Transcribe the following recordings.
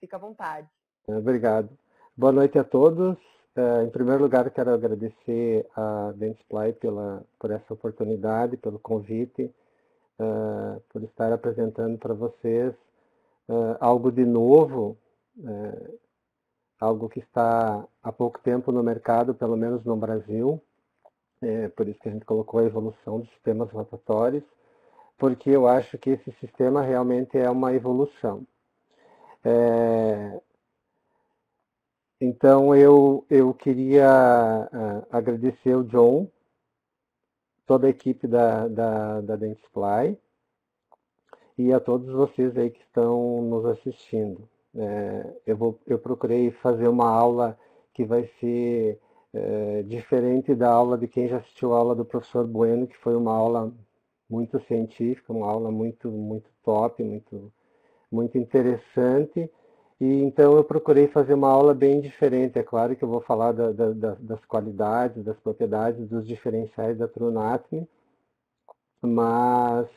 Fica à vontade. Obrigado. Boa noite a todos. Em primeiro lugar, quero agradecer a Dentsply por essa oportunidade, pelo convite, por estar apresentando para vocês algo de novo, algo que está há pouco tempo no mercado, pelo menos no Brasil. Por isso que a gente colocou a evolução dos sistemas rotatórios, porque eu acho que esse sistema realmente é uma evolução. Então, eu queria agradecer o John, toda a equipe da Dentsply e a todos vocês aí que estão nos assistindo. Eu procurei fazer uma aula que vai ser diferente da aula de quem já assistiu a aula do professor Bueno, que foi uma aula muito científica, uma aula muito top, muito interessante. E então eu procurei fazer uma aula bem diferente. É claro que eu vou falar das qualidades, das propriedades, dos diferenciais da TrueAnatomy, mas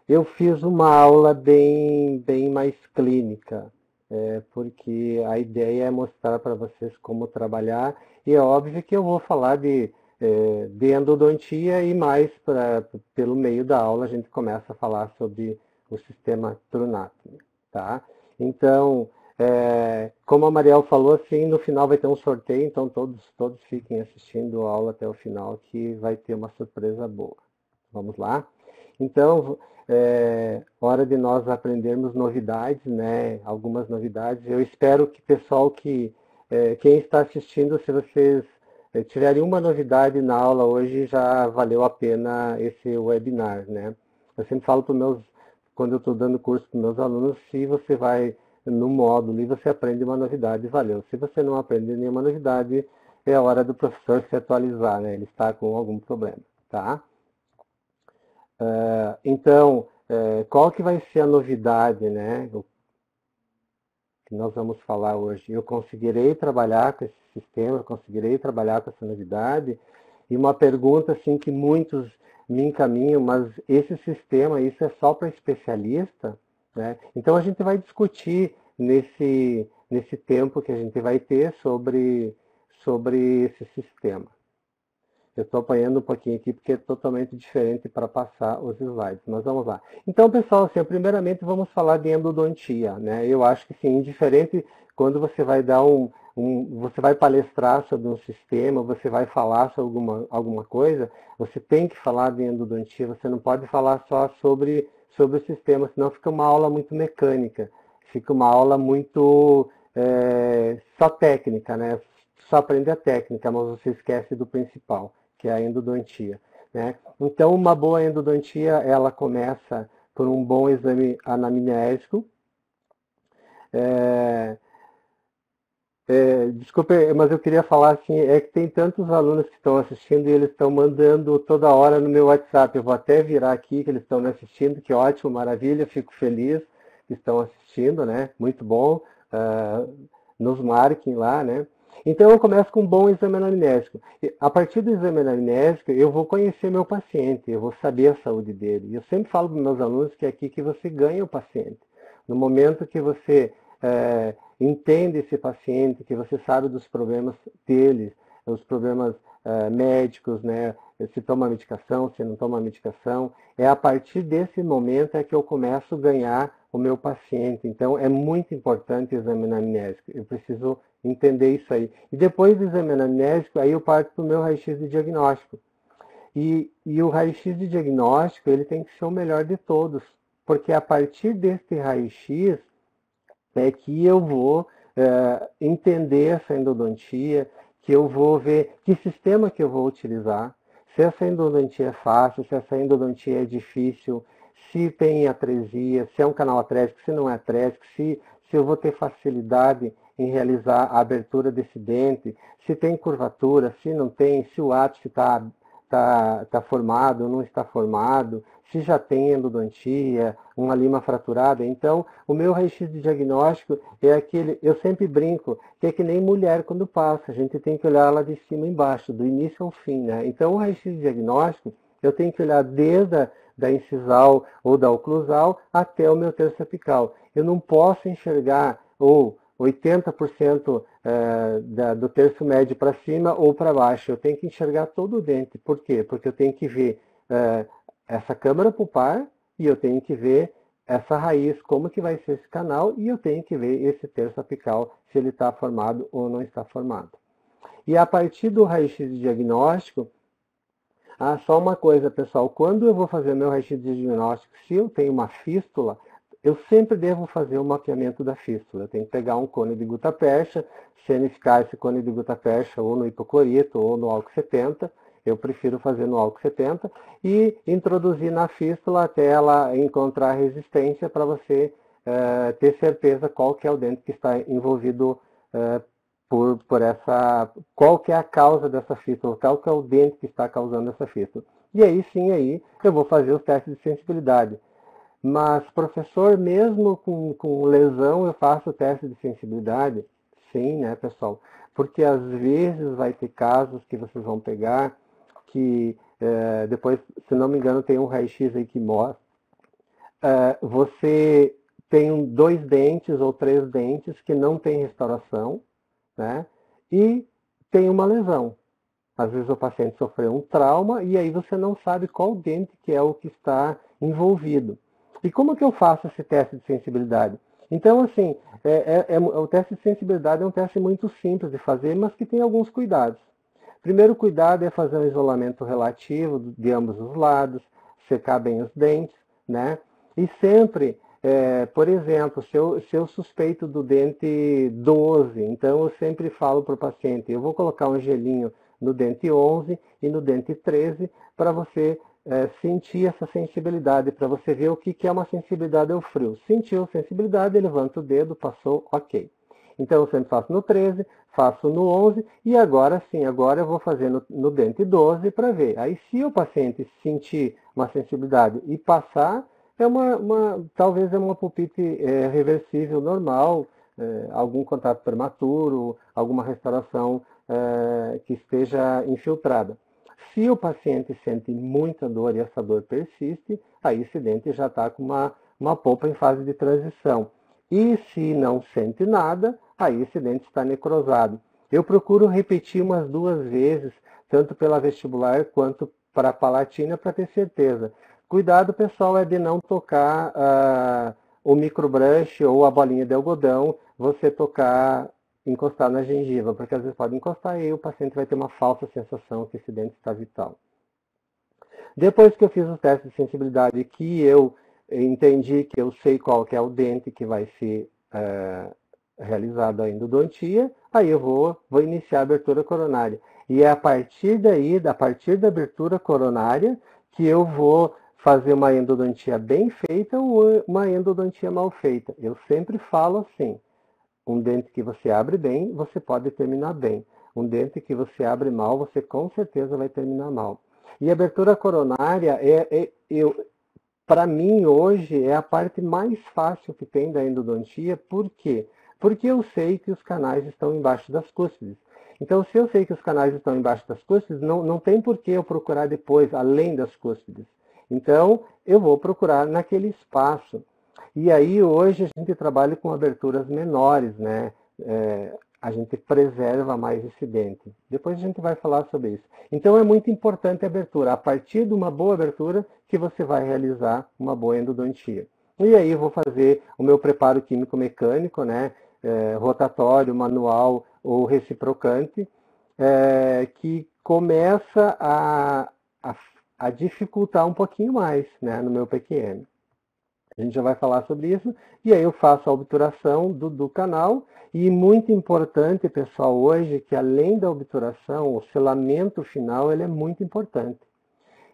eu fiz uma aula bem mais clínica, porque a ideia é mostrar para vocês como trabalhar, e é óbvio que eu vou falar de endodontia e mais pelo meio da aula a gente começa a falar sobre o sistema TrueAnatomy. Tá? Então, como a Mariel falou, assim, no final vai ter um sorteio, então todos fiquem assistindo a aula até o final, que vai ter uma surpresa boa. Vamos lá? Então, hora de nós aprendermos novidades, né? Algumas novidades. Eu espero que pessoal quem está assistindo, se vocês tiverem uma novidade na aula hoje, já valeu a pena esse webinar, né? Eu sempre falo para meus quando eu estou dando curso para meus alunos, se você vai no módulo e você aprende uma novidade, valeu. Se você não aprende nenhuma novidade, é a hora do professor se atualizar, né? Ele está com algum problema, tá? Então, qual que vai ser a novidade, né? Que nós vamos falar hoje? Eu conseguirei trabalhar com esse sistema, eu conseguirei trabalhar com essa novidade? E uma pergunta assim que muitos me encaminham, mas esse sistema, isso é só para especialista? Né? Então a gente vai discutir nesse tempo que a gente vai ter sobre esse sistema. Eu estou apanhando um pouquinho aqui porque é totalmente diferente para passar os slides, mas vamos lá. Então, pessoal, assim, primeiramente vamos falar de endodontia, né? Eu acho que sim, indiferente quando você vai dar você vai palestrar sobre um sistema, você vai falar sobre alguma coisa, você tem que falar de endodontia, você não pode falar só sobre o sistema, senão fica uma aula muito mecânica, fica uma aula muito só técnica, né? Só aprende a técnica, mas você esquece do principal, que é a endodontia. Né? Então, uma boa endodontia, ela começa por um bom exame anamnésico. Desculpe, mas eu queria falar assim, é que tem tantos alunos que estão assistindo e eles estão mandando toda hora no meu WhatsApp. Eu vou até virar aqui que eles estão me assistindo, que ótimo, maravilha, fico feliz que estão assistindo, né? Muito bom. Nos marquem lá, né? Então eu começo com um bom exame anamnésico. A partir do exame anamnésico, eu vou conhecer meu paciente, eu vou saber a saúde dele. Eu sempre falo para os meus alunos que é aqui que você ganha o paciente. No momento que você entende esse paciente, que você sabe dos problemas dele, os problemas médicos, né? Se toma medicação, se não toma medicação, é a partir desse momento é que eu começo a ganhar o meu paciente. Então, é muito importante o exame anamnésico. Eu preciso entender isso aí. E depois do exame anamnésico, aí eu parto para o meu raio-x de diagnóstico. E o raio-x de diagnóstico, ele tem que ser o melhor de todos, porque a partir desse raio-x é que eu vou entender essa endodontia, que eu vou ver que sistema que eu vou utilizar, se essa endodontia é fácil, se essa endodontia é difícil, se tem atresia, se é um canal atrésico, se não é atrésico, se eu vou ter facilidade em realizar a abertura desse dente, se tem curvatura, se não tem, se o ápice está formado ou não está formado, se já tem endodontia, uma lima fraturada. Então, o meu raio-x de diagnóstico é aquele, eu sempre brinco, que é que nem mulher quando passa, a gente tem que olhar lá de cima e embaixo, do início ao fim, né? Então, o raio-x de diagnóstico, eu tenho que olhar desde da incisal ou da oclusal até o meu terço apical. Eu não posso enxergar ou 80% do terço médio para cima ou para baixo. Eu tenho que enxergar todo o dente. Por quê? Porque eu tenho que ver essa câmara pulpar e eu tenho que ver essa raiz, como que vai ser esse canal, e eu tenho que ver esse terço apical, se ele está formado ou não está formado. E a partir do raio-x de diagnóstico, só uma coisa, pessoal, quando eu vou fazer meu raio-x de diagnóstico, se eu tenho uma fístula, eu sempre devo fazer o mapeamento da fístula. Eu tenho que pegar um cone de gutta-percha, cianificar esse cone de gutta-percha ou no hipoclorito ou no álcool 70, eu prefiro fazer no álcool 70, e introduzir na fístula até ela encontrar resistência para você ter certeza qual que é o dente que está envolvido por essa, qual que é a causa dessa fístula, qual que é o dente que está causando essa fístula. E aí sim, aí eu vou fazer os testes de sensibilidade. Mas, professor, mesmo com lesão eu faço o teste de sensibilidade? Sim, né, pessoal? Porque às vezes vai ter casos que vocês vão pegar que depois, se não me engano, tem um raio-x aí que mostra. Você tem 2 dentes ou 3 dentes que não tem restauração, né? E tem uma lesão. Às vezes o paciente sofreu um trauma e aí você não sabe qual dente que é o que está envolvido. E como que eu faço esse teste de sensibilidade? Então, assim, o teste de sensibilidade é um teste muito simples de fazer, mas que tem alguns cuidados. Primeiro cuidado é fazer um isolamento relativo de ambos os lados, secar bem os dentes, né? E sempre, por exemplo, se eu suspeito do dente 12, então eu sempre falo para o paciente, eu vou colocar um gelinho no dente 11 e no dente 13 para você sentir essa sensibilidade, para você ver o que é uma sensibilidade ao frio. Sentiu sensibilidade, levanta o dedo, passou, ok. Então eu sempre faço no 13, faço no 11 e agora sim, agora eu vou fazer no dente 12 para ver. Aí se o paciente sentir uma sensibilidade e passar, talvez é uma pulpite reversível normal, algum contato prematuro, alguma restauração que esteja infiltrada. Se o paciente sente muita dor e essa dor persiste, aí esse dente já está com uma polpa em fase de transição. E se não sente nada, aí esse dente está necrosado. Eu procuro repetir umas 2 vezes, tanto pela vestibular quanto para a palatina, para ter certeza. Cuidado, pessoal, é de não tocar o microbrush ou a bolinha de algodão, você encostar na gengiva, porque às vezes pode encostar e aí o paciente vai ter uma falsa sensação que esse dente está vital. Depois que eu fiz o teste de sensibilidade, que eu entendi que eu sei qual que é o dente que vai ser realizado a endodontia, aí eu vou iniciar a abertura coronária. E é a partir daí, a partir da abertura coronária, que eu vou fazer uma endodontia bem feita ou uma endodontia mal feita. Eu sempre falo assim, um dente que você abre bem, você pode terminar bem. Um dente que você abre mal, você com certeza vai terminar mal. E a abertura coronária, para mim, hoje, é a parte mais fácil que tem da endodontia. Por quê? Porque eu sei que os canais estão embaixo das cúspides. Então, se eu sei que os canais estão embaixo das cúspides, não tem por que eu procurar depois, além das cúspides. Então, eu vou procurar naquele espaço. E aí, hoje, a gente trabalha com aberturas menores, né? A gente preserva mais esse dente. Depois a gente vai falar sobre isso. Então, é muito importante a abertura. A partir de uma boa abertura, que você vai realizar uma boa endodontia. E aí, eu vou fazer o meu preparo químico-mecânico, né? Rotatório, manual ou reciprocante, que começa a dificultar um pouquinho mais, né, no meu PQM. A gente já vai falar sobre isso. E aí eu faço a obturação do canal. E muito importante, pessoal, hoje, que além da obturação, o selamento final ele é muito importante.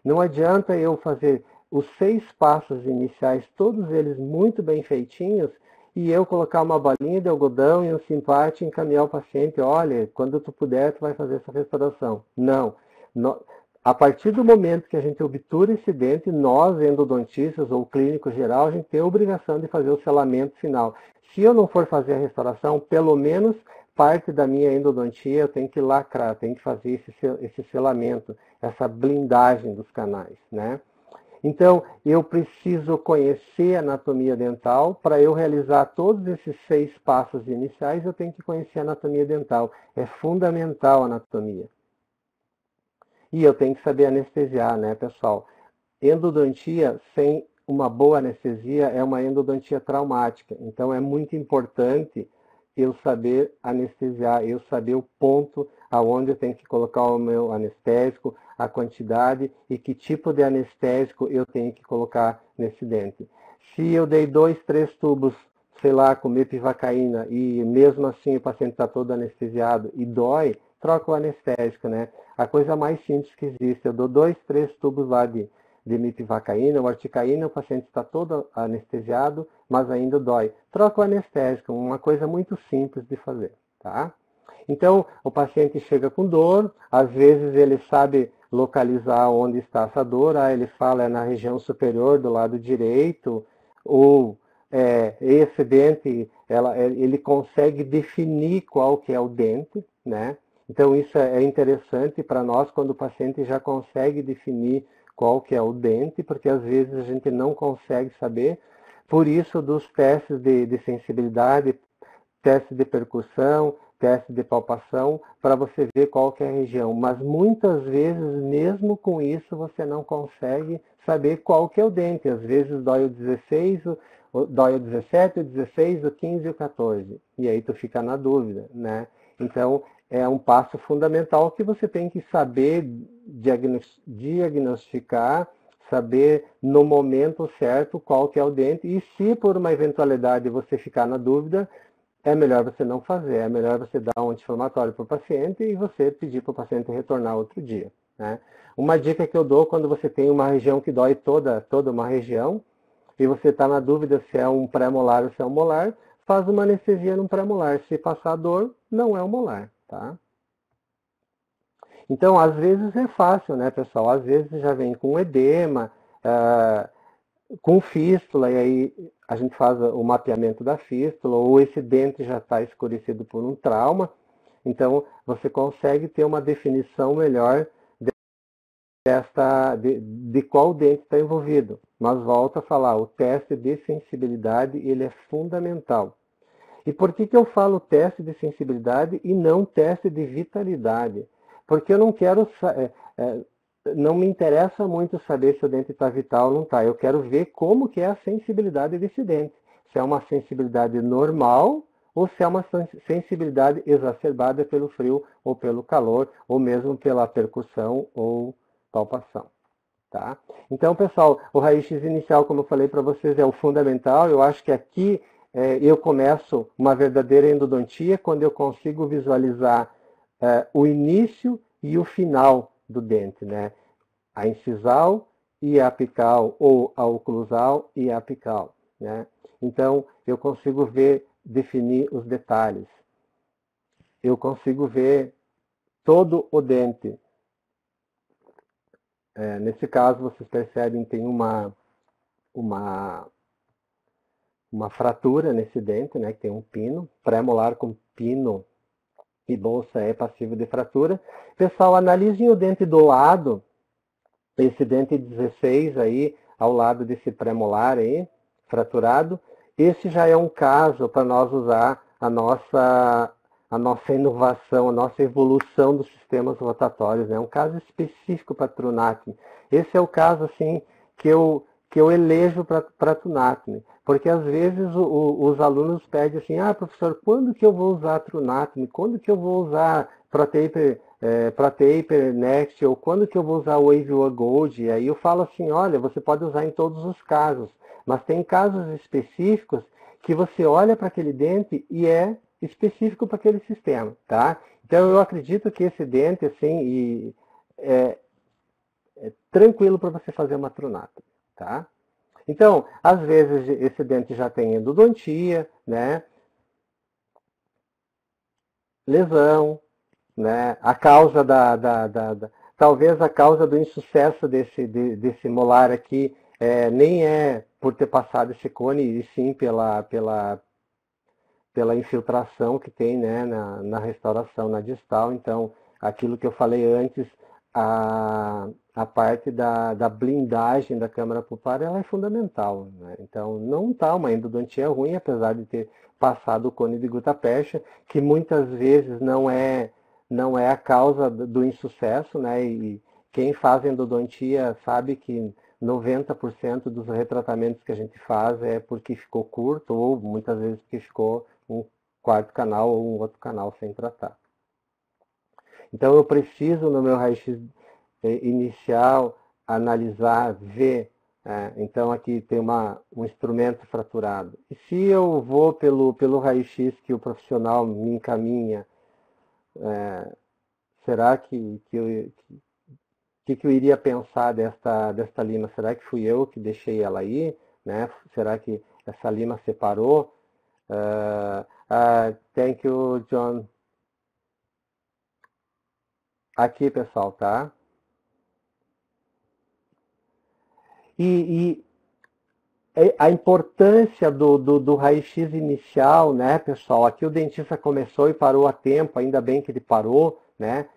Não adianta eu fazer os 6 passos iniciais, todos eles muito bem feitinhos, e eu colocar uma bolinha de algodão e um simpate e encaminhar o paciente, olha, quando tu puder, tu vai fazer essa restauração. Não. A partir do momento que a gente obtura esse dente, nós, endodontistas ou clínico geral, a gente tem a obrigação de fazer o selamento final. Se eu não for fazer a restauração, pelo menos parte da minha endodontia eu tenho que lacrar, tenho que fazer esse selamento, essa blindagem dos canais, né? Então, eu preciso conhecer a anatomia dental. Para eu realizar todos esses 6 passos iniciais, eu tenho que conhecer a anatomia dental. É fundamental a anatomia. E eu tenho que saber anestesiar, né, pessoal? Endodontia sem uma boa anestesia é uma endodontia traumática. Então, é muito importante eu saber anestesiar, eu saber o ponto aonde eu tenho que colocar o meu anestésico, a quantidade e que tipo de anestésico eu tenho que colocar nesse dente. Se eu dei 2, 3 tubos, sei lá, com mepivacaína e mesmo assim o paciente está todo anestesiado e dói, troca o anestésico, né? A coisa mais simples que existe, eu dou 2, 3 tubos lá de mepivacaína ou articaína, o paciente está todo anestesiado, mas ainda dói. Troca o anestésico, uma coisa muito simples de fazer, tá? Então, o paciente chega com dor, às vezes ele sabe localizar onde está essa dor, ele fala é na região superior do lado direito, ou esse dente, ele consegue definir qual que é o dente, né? Então, isso é interessante para nós quando o paciente já consegue definir qual que é o dente, porque às vezes a gente não consegue saber. Por isso, dos testes de sensibilidade, teste de percussão, teste de palpação, para você ver qual que é a região. Mas muitas vezes, mesmo com isso, você não consegue saber qual que é o dente. Às vezes dói o 16, dói o 17, o 16, o 15 e o 14. E aí tu fica na dúvida, né? Então, é um passo fundamental que você tem que saber diagnosticar, saber no momento certo qual que é o dente. E se por uma eventualidade você ficar na dúvida, é melhor você não fazer, é melhor você dar um anti-inflamatório para o paciente e você pedir para o paciente retornar outro dia, né? Uma dica que eu dou quando você tem uma região que dói toda uma região e você está na dúvida se é um pré-molar ou se é um molar, faz uma anestesia no pré-molar. Se passar dor, não é um molar, tá? Então, às vezes é fácil, né, pessoal? Às vezes já vem com edema, com fístula, e aí a gente faz o mapeamento da fístula, ou esse dente já está escurecido por um trauma, então você consegue ter uma definição melhor de qual dente está envolvido. Mas volto a falar, o teste de sensibilidade ele é fundamental. E por que eu falo teste de sensibilidade e não teste de vitalidade? Porque eu não quero... não me interessa muito saber se o dente está vital ou não está. Eu quero ver como que é a sensibilidade desse dente. Se é uma sensibilidade normal ou se é uma sensibilidade exacerbada pelo frio ou pelo calor, ou mesmo pela percussão ou palpação. Tá? Então, pessoal, o raio-x inicial, como eu falei para vocês, é o fundamental. Eu acho que aqui eu começo uma verdadeira endodontia quando eu consigo visualizar o início e o final do dente, né? A incisal e a apical, ou a oclusal e a apical, né? Então, eu consigo ver, definir os detalhes. Eu consigo ver todo o dente. Nesse caso, vocês percebem, tem uma fratura nesse dente, né? Que tem um pino, pré-molar com pino e bolsa é passivo de fratura. Pessoal, analisem o dente do lado, esse dente 16 aí, ao lado desse pré-molar aí, fraturado. Esse já é um caso para nós usar a nossa inovação, a nossa evolução dos sistemas rotatórios. É um caso específico para Trunatme. Esse é o caso assim, que eu elejo para Trunatme. Porque às vezes os alunos pedem assim, professor, quando que eu vou usar Trunatme? Quando que eu vou usar ProTaper Next? Ou quando que eu vou usar o Wave Gold? E aí eu falo assim, olha, você pode usar em todos os casos. Mas tem casos específicos que você olha para aquele dente e é específico para aquele sistema, tá? Então eu acredito que esse dente, assim, é tranquilo para você fazer uma Trunatme, tá? Então, às vezes esse dente já tem endodontia, né? Lesão, né? A causa talvez a causa do insucesso desse molar aqui nem é por ter passado esse cone, e sim pela infiltração que tem, né, na restauração, na distal. Então, aquilo que eu falei antes, a parte da blindagem da câmara pulpar, ela é fundamental, né? Então, não está uma endodontia ruim, apesar de ter passado o cone de gutta-percha, que muitas vezes não é a causa do insucesso, né? E quem faz endodontia sabe que 90% dos retratamentos que a gente faz é porque ficou curto, ou muitas vezes porque ficou um quarto canal ou um outro canal sem tratar. Então eu preciso no meu raio-x inicial analisar, ver. Então aqui tem um instrumento fraturado. E se eu vou pelo raio-x que o profissional me encaminha, será que eu iria pensar desta lima? Será que fui eu que deixei ela aí? Né? Será que essa lima separou? Thank you, John. Aqui, pessoal, tá? E a importância do raio-x inicial, né, pessoal? Aqui o dentista começou e parou a tempo, ainda bem que ele parou, né?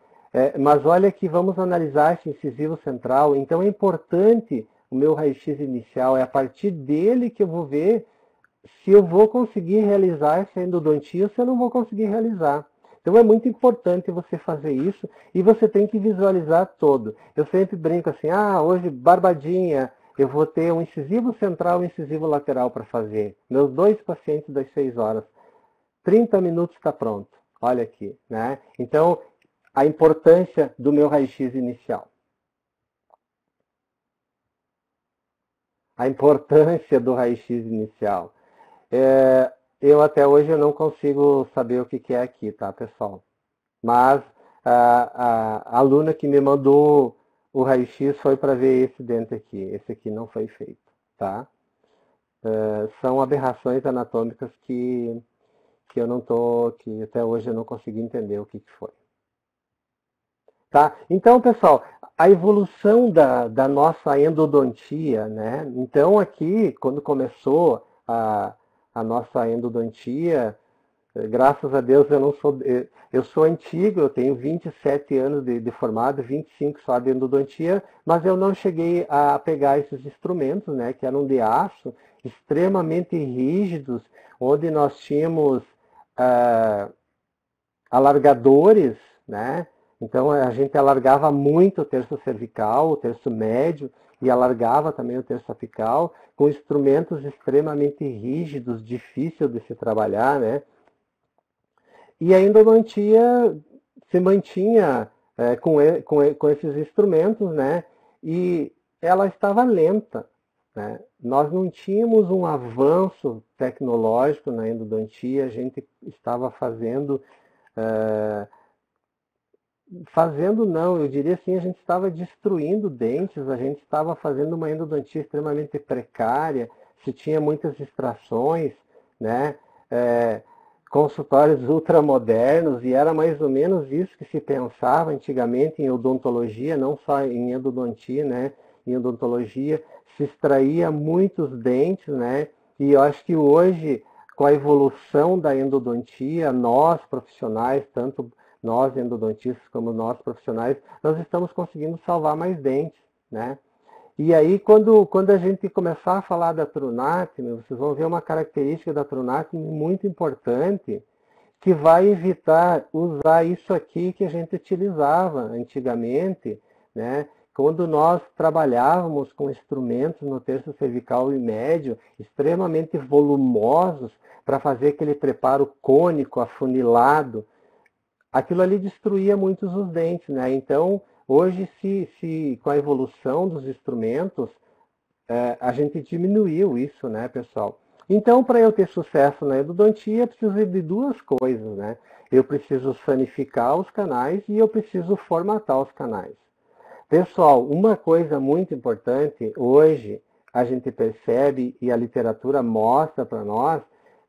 Mas olha que vamos analisar esse incisivo central. Então é importante o meu raio-x inicial, é a partir dele que eu vou ver se eu vou conseguir realizar essa endodontia ou se eu não vou conseguir realizar. Então é muito importante você fazer isso e você tem que visualizar todo. Eu sempre brinco assim, hoje barbadinha, eu vou ter um incisivo central e um incisivo lateral para fazer. Meus 2 pacientes das 6 horas. 30 minutos está pronto. Olha aqui, né? Então, a importância do meu raio-x inicial. A importância do raio-x inicial. Eu até hoje eu não consigo saber o que é aqui, tá, pessoal? Mas a aluna que me mandou o raio-x foi para ver esse dente aqui. Esse aqui não foi feito, tá? São aberrações anatômicas que eu não que até hoje eu não consegui entender o que foi. Tá? Então, pessoal, a evolução da nossa endodontia, né? Então, aqui, quando começou a nossa endodontia, graças a Deus eu sou antigo, eu tenho 27 anos de formado, 25 só de endodontia, mas eu não cheguei a pegar esses instrumentos, né, que eram de aço, extremamente rígidos, onde nós tínhamos alargadores, né? Então a gente alargava muito o terço cervical, o terço médio, e alargava também o terço apical, com instrumentos extremamente rígidos, difícil de se trabalhar, né? E a endodontia se mantinha com esses instrumentos, né? E ela estava lenta, né? Nós não tínhamos um avanço tecnológico na endodontia, a gente estava fazendo não, eu diria assim, a gente estava destruindo dentes, a gente estava fazendo uma endodontia extremamente precária, se tinha muitas extrações, né? Consultórios ultramodernos, e era mais ou menos isso que se pensava antigamente em odontologia, não só em endodontia, né? Em odontologia se extraía muitos dentes, né? E eu acho que hoje, com a evolução da endodontia, nós profissionais, tanto nós endodontistas como nós profissionais, nós estamos conseguindo salvar mais dentes, né? E aí, quando a gente começar a falar da Trunáctime, vocês vão ver uma característica da Trunáctime muito importante, que vai evitar usar isso aqui que a gente utilizava antigamente, né? Quando nós trabalhávamos com instrumentos no terço cervical e médio, extremamente volumosos, para fazer aquele preparo cônico, afunilado, aquilo ali destruía muitos os dentes, né? Então, hoje, com a evolução dos instrumentos, a gente diminuiu isso, né, pessoal? Então, para eu ter sucesso na endodontia, eu preciso de duas coisas, né? Eu preciso sanificar os canais e eu preciso formatar os canais. Pessoal, uma coisa muito importante, hoje a gente percebe e a literatura mostra para nós,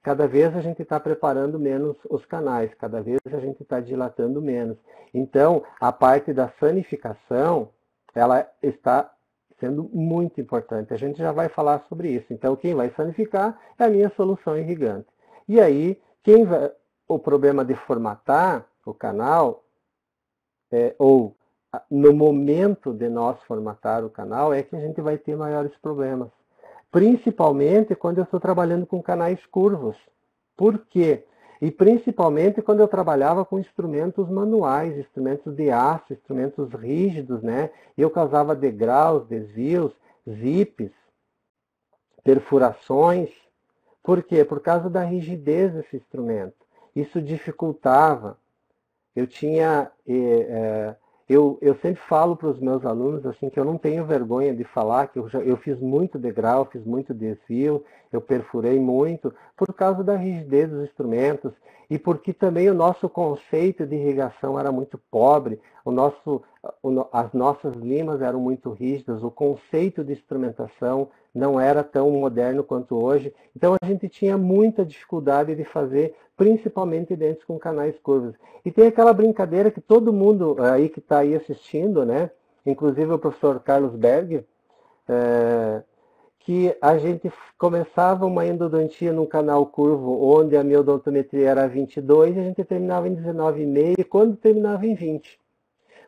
cada vez a gente está preparando menos os canais, cada vez a gente está dilatando menos. Então, a parte da sanificação, ela está sendo muito importante. A gente já vai falar sobre isso. Então, quem vai sanificar é a minha solução irrigante. E aí, o problema de formatar o canal, ou no momento de nós formatar o canal, é que a gente vai ter maiores problemas. Principalmente quando eu estou trabalhando com canais curvos. Por quê? E principalmente quando eu trabalhava com instrumentos manuais, instrumentos de aço, instrumentos rígidos, né? Eu causava degraus, desvios, zips, perfurações. Por quê? Por causa da rigidez desse instrumento. Isso dificultava. Eu tinha... eu sempre falo para os meus alunos assim que eu não tenho vergonha de falar que eu fiz muito degrau, fiz muito desvio, eu perfurei muito por causa da rigidez dos instrumentos e porque também o nosso conceito de irrigação era muito pobre, as nossas limas eram muito rígidas, o conceito de instrumentação não era tão moderno quanto hoje. Então a gente tinha muita dificuldade de fazer, principalmente dentes com canais curvos. E tem aquela brincadeira que todo mundo aí que está aí assistindo, né? Inclusive o professor Carlos Berg, que a gente começava uma endodontia num canal curvo onde a minha odontometria era 22 e a gente terminava em 19,5 e quando terminava em 20.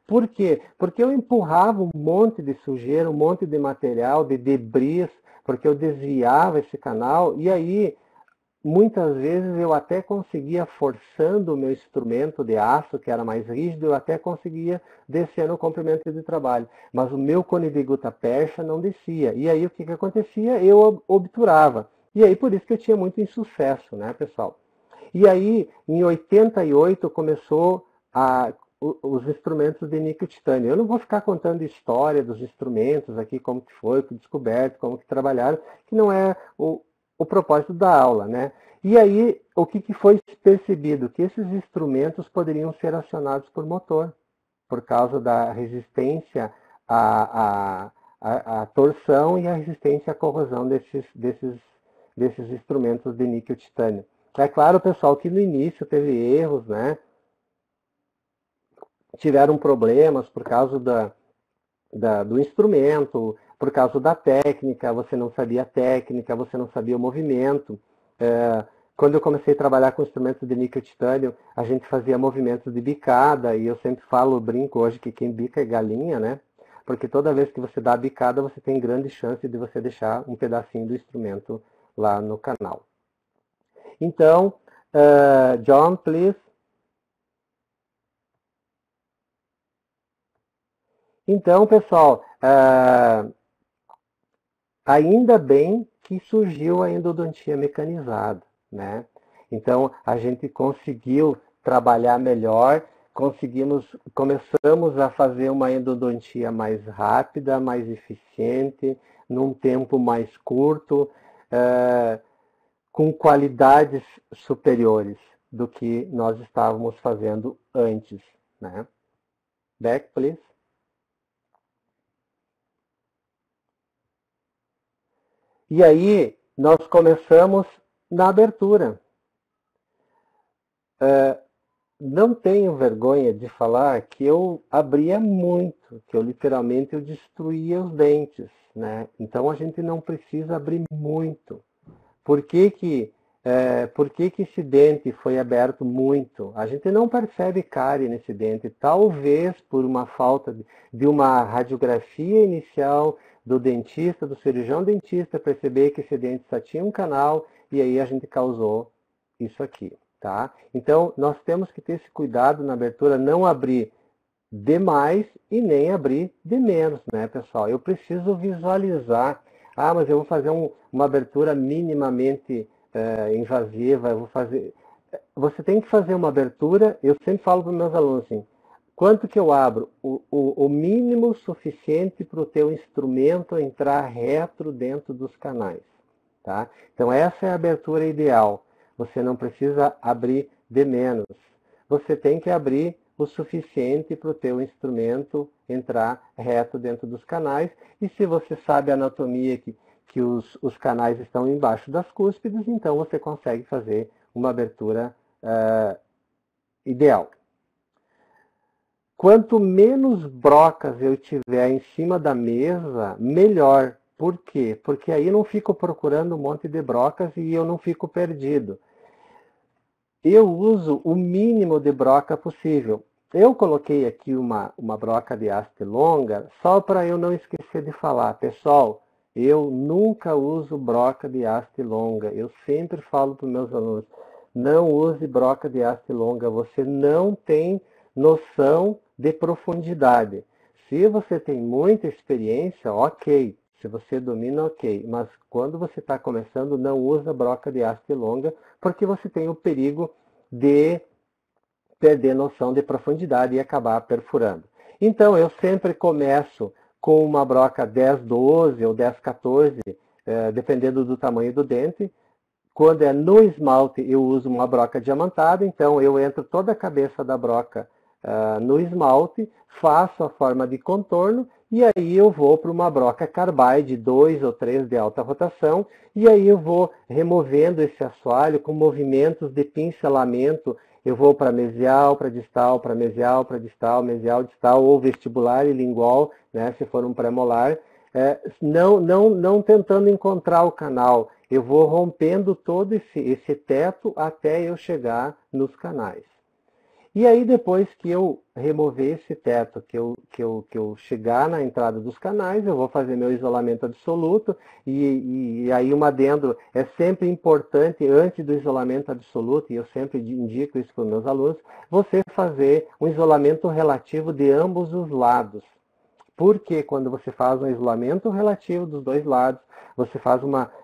Por quê? Porque eu empurrava um monte de sujeira, um monte de material, de debris, porque eu desviava esse canal e aí muitas vezes eu até conseguia, forçando o meu instrumento de aço, que era mais rígido, eu até conseguia descer no comprimento de trabalho. Mas o meu cone de gutta-percha não descia. E aí o que acontecia? Eu obturava. E aí por isso que eu tinha muito insucesso, né, pessoal? E aí, em 88, começou os instrumentos de níquel titânio. Eu não vou ficar contando história dos instrumentos aqui, como que foi descoberto, como que trabalharam, que não é o propósito da aula, né? E aí, o que foi percebido? Que esses instrumentos poderiam ser acionados por motor, por causa da resistência à torção e a resistência à corrosão desses instrumentos de níquel titânio. É claro, pessoal, que no início teve erros, né? Tiveram problemas por causa do instrumento, por causa da técnica, você não sabia a técnica, você não sabia o movimento. Quando eu comecei a trabalhar com instrumentos de níquel titânio, a gente fazia movimentos de bicada, e eu sempre brinco hoje que quem bica é galinha, né? Porque toda vez que você dá a bicada, você tem grande chance de você deixar um pedacinho do instrumento lá no canal. Então, John, please. Então, pessoal, ainda bem que surgiu a endodontia mecanizada, né? Então, a gente conseguiu trabalhar melhor, começamos a fazer uma endodontia mais rápida, mais eficiente, num tempo mais curto, com qualidades superiores do que nós estávamos fazendo antes, né? Back, please. E aí, nós começamos na abertura. Não tenho vergonha de falar que eu abria muito, que eu literalmente destruía os dentes, né? Então, a gente não precisa abrir muito. Por que esse dente foi aberto muito? A gente não percebe cárie nesse dente, talvez por uma falta de uma radiografia inicial do dentista, do cirurgião dentista, perceber que esse dente só tinha um canal e aí a gente causou isso aqui, tá? Então, nós temos que ter esse cuidado na abertura, não abrir demais e nem abrir de menos, né, pessoal? Eu preciso visualizar. Ah, mas eu vou fazer uma abertura minimamente invasiva, eu vou fazer... Você tem que fazer uma abertura, eu sempre falo para os meus alunos assim, quanto que eu abro? O mínimo suficiente para o teu instrumento entrar reto dentro dos canais, tá? Então essa é a abertura ideal. Você não precisa abrir de menos. Você tem que abrir o suficiente para o teu instrumento entrar reto dentro dos canais. E se você sabe a anatomia que os canais estão embaixo das cúspides, então você consegue fazer uma abertura ideal. Quanto menos brocas eu tiver em cima da mesa, melhor. Por quê? Porque aí eu não fico procurando um monte de brocas e eu não fico perdido. Eu uso o mínimo de broca possível. Eu coloquei aqui uma broca de haste longa só para eu não esquecer de falar. Pessoal, eu nunca uso broca de haste longa. Eu sempre falo para os meus alunos, não use broca de haste longa. Você não tem noção de profundidade. Se você tem muita experiência, ok. Se você domina, ok. Mas quando você está começando, não usa broca de haste longa, porque você tem o perigo de perder noção de profundidade e acabar perfurando. Então, eu sempre começo com uma broca 10-12 ou 10-14, dependendo do tamanho do dente. Quando é no esmalte, eu uso uma broca diamantada, então eu entro toda a cabeça da broca no esmalte, faço a forma de contorno, e aí eu vou para uma broca carbide 2 ou 3 de alta rotação, e aí eu vou removendo esse assoalho com movimentos de pincelamento. Eu vou para mesial, para distal, para mesial, para distal, mesial, distal, ou vestibular e lingual, né, se for um pré-molar, não tentando encontrar o canal. Eu vou rompendo todo esse teto até eu chegar nos canais. E aí, depois que eu remover esse teto, que eu chegar na entrada dos canais, eu vou fazer meu isolamento absoluto. E aí, um adendo, é sempre importante, antes do isolamento absoluto, e eu sempre indico isso para os meus alunos, você fazer um isolamento relativo de ambos os lados. Porque quando você faz um isolamento relativo dos dois lados,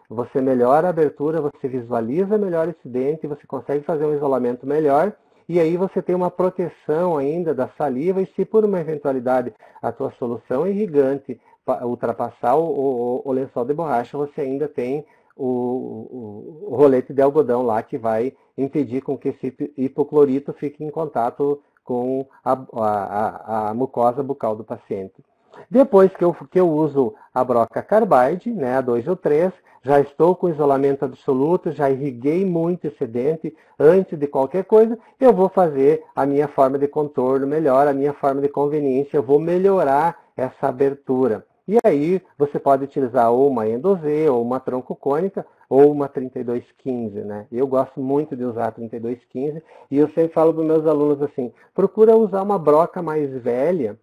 você melhora a abertura, você visualiza melhor esse dente, você consegue fazer um isolamento melhor, e aí você tem uma proteção ainda da saliva, e se por uma eventualidade a tua solução irrigante ultrapassar o lençol de borracha, você ainda tem o rolete de algodão lá que vai impedir com que esse hipoclorito fique em contato com a mucosa bucal do paciente. Depois que eu uso a broca carbide, né, a 2 ou 3, já estou com isolamento absoluto, já irriguei muito esse dente. Antes de qualquer coisa, eu vou fazer a minha forma de contorno melhor, a minha forma de conveniência, eu vou melhorar essa abertura. E aí você pode utilizar ou uma endozê, ou uma troncocônica, ou uma 3215, né? Eu gosto muito de usar a 3215, e eu sempre falo para os meus alunos assim, procura usar uma broca mais velha,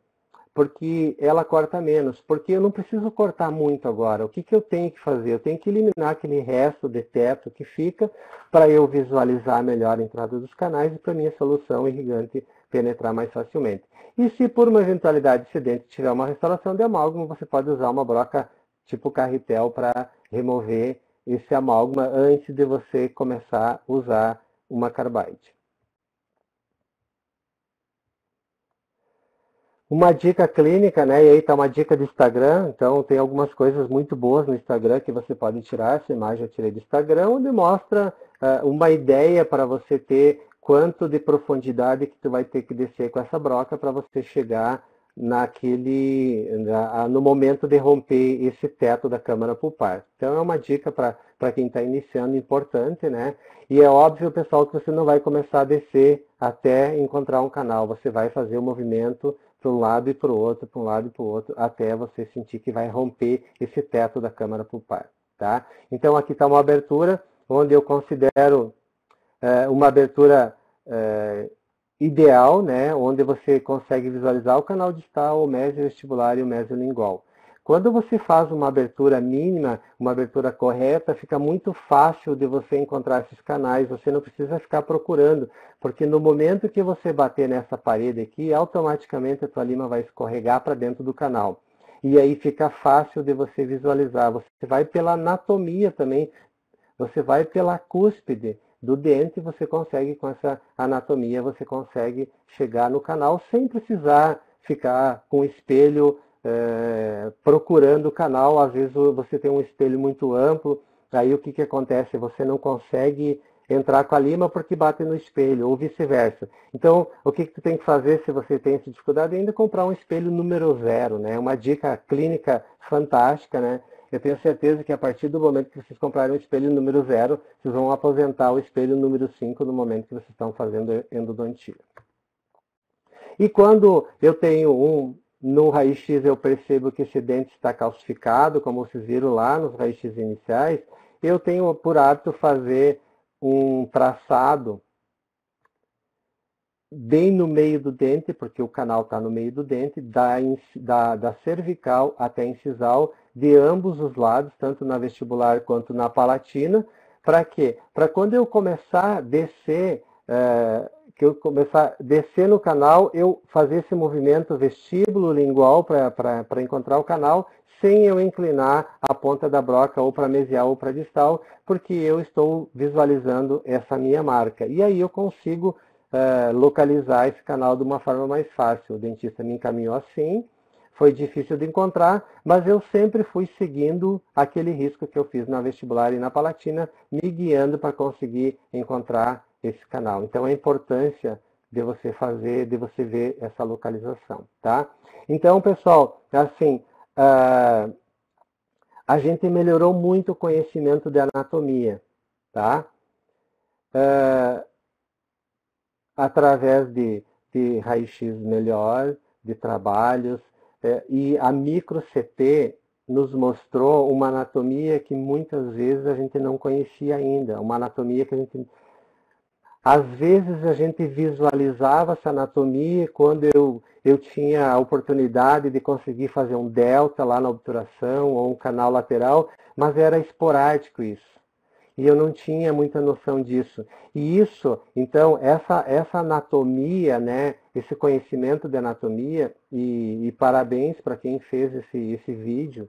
porque ela corta menos, porque eu não preciso cortar muito agora. O que eu tenho que fazer? Eu tenho que eliminar aquele resto de teto que fica para eu visualizar melhor a entrada dos canais e para minha solução irrigante penetrar mais facilmente. E se por uma eventualidade esse dente tiver uma restauração de amálgama, você pode usar uma broca tipo carretel para remover esse amálgama antes de você começar a usar uma carbide. Uma dica clínica, né? E aí está uma dica do Instagram. Então tem algumas coisas muito boas no Instagram que você pode tirar. Essa imagem eu tirei do Instagram, onde mostra uma ideia para você ter quanto de profundidade que tu vai ter que descer com essa broca para você chegar no momento de romper esse teto da câmara pulpar. Então é uma dica para quem está iniciando importante, né? E é óbvio, pessoal, que você não vai começar a descer até encontrar um canal. Você vai fazer o movimento para um lado e para o outro, para um lado e para o outro, até você sentir que vai romper esse teto da câmara pulpar. Tá? Então aqui está uma abertura onde eu considero uma abertura ideal, né, onde você consegue visualizar o canal distal, o mésio vestibular e o mésio lingual. Quando você faz uma abertura mínima, uma abertura correta, fica muito fácil de você encontrar esses canais, você não precisa ficar procurando, porque no momento que você bater nessa parede aqui, automaticamente a tua lima vai escorregar para dentro do canal. E aí fica fácil de você visualizar. Você vai pela anatomia também, você vai pela cúspide do dente, você consegue, com essa anatomia, você consegue chegar no canal sem precisar ficar com o espelho procurando o canal. Às vezes você tem um espelho muito amplo, aí o que acontece? Você não consegue entrar com a lima porque bate no espelho, ou vice-versa. Então, o que tu tem que fazer se você tem essa dificuldade? Ainda comprar um espelho número 0, né? Uma dica clínica fantástica, né? Eu tenho certeza que a partir do momento que vocês comprarem o espelho número 0, vocês vão aposentar o espelho número 5 no momento que vocês estão fazendo endodontia. E quando eu tenho no raio-x eu percebo que esse dente está calcificado, como vocês viram lá nos raios-x iniciais, eu tenho por hábito fazer um traçado bem no meio do dente, porque o canal está no meio do dente, da cervical até a incisal, de ambos os lados, tanto na vestibular quanto na palatina. Para quê? Para quando eu começar a descer, no canal, eu fazer esse movimento vestíbulo-lingual para encontrar o canal, sem eu inclinar a ponta da broca ou para mesial ou para distal, porque eu estou visualizando essa minha marca. E aí eu consigo localizar esse canal de uma forma mais fácil. O dentista me encaminhou assim, foi difícil de encontrar, mas eu sempre fui seguindo aquele risco que eu fiz na vestibular e na palatina, me guiando para conseguir encontrar esse canal. Então, a importância de você ver essa localização, tá? Então, pessoal, assim, a gente melhorou muito o conhecimento de anatomia, tá? Através de raio-x melhor, de trabalhos, e a micro-CT nos mostrou uma anatomia que muitas vezes a gente não conhecia ainda, uma anatomia que às vezes a gente visualizava essa anatomia quando eu tinha a oportunidade de conseguir fazer um delta lá na obturação ou um canal lateral, mas era esporádico isso. E eu não tinha muita noção disso. E isso, então, essa anatomia, né, esse conhecimento de anatomia, e parabéns para quem fez esse vídeo,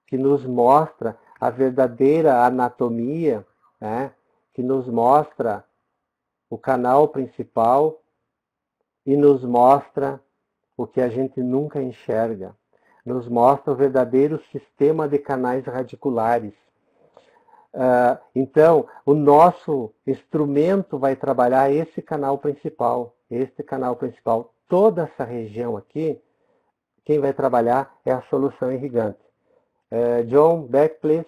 que nos mostra a verdadeira anatomia, né, que nos mostra o canal principal e nos mostra o que a gente nunca enxerga. Nos mostra o verdadeiro sistema de canais radiculares. Então, o nosso instrumento vai trabalhar esse canal principal. Toda essa região aqui, quem vai trabalhar é a solução irrigante. John, back, please.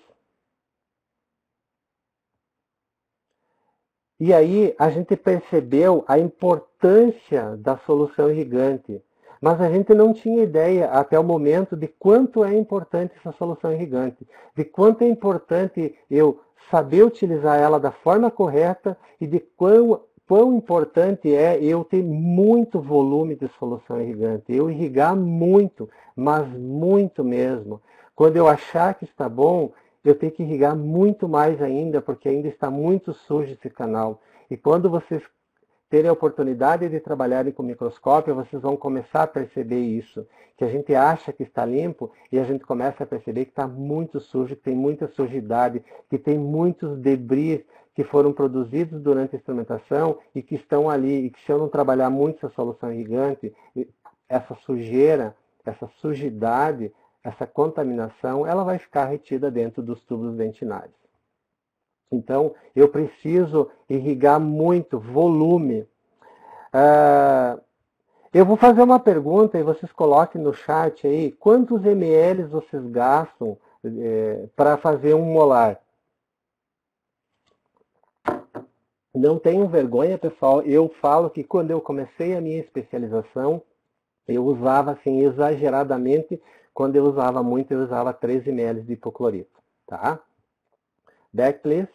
E aí a gente percebeu a importância da solução irrigante, mas a gente não tinha ideia até o momento de quanto é importante essa solução irrigante, de quanto é importante eu saber utilizar ela da forma correta e de quão importante é eu ter muito volume de solução irrigante, eu irrigar muito, mas muito mesmo. Quando eu achar que está bom, eu tenho que irrigar muito mais ainda, porque ainda está muito sujo esse canal. E quando vocês terem a oportunidade de trabalharem com microscópio, vocês vão começar a perceber isso, que a gente acha que está limpo e a gente começa a perceber que está muito sujo, que tem muita sujidade, que tem muitos debris que foram produzidos durante a instrumentação e que estão ali, e que se eu não trabalhar muito essa solução irrigante, essa sujeira, essa sujidade, essa contaminação, ela vai ficar retida dentro dos tubos dentinários. Então, eu preciso irrigar muito volume. Eu vou fazer uma pergunta e vocês coloquem no chat aí, quantos ml vocês gastam para fazer um molar? Não tenham vergonha, pessoal, eu falo que quando eu comecei a minha especialização, eu usava assim exageradamente. Quando eu usava muito, eu usava 13 ml de hipoclorito, tá? Back, please.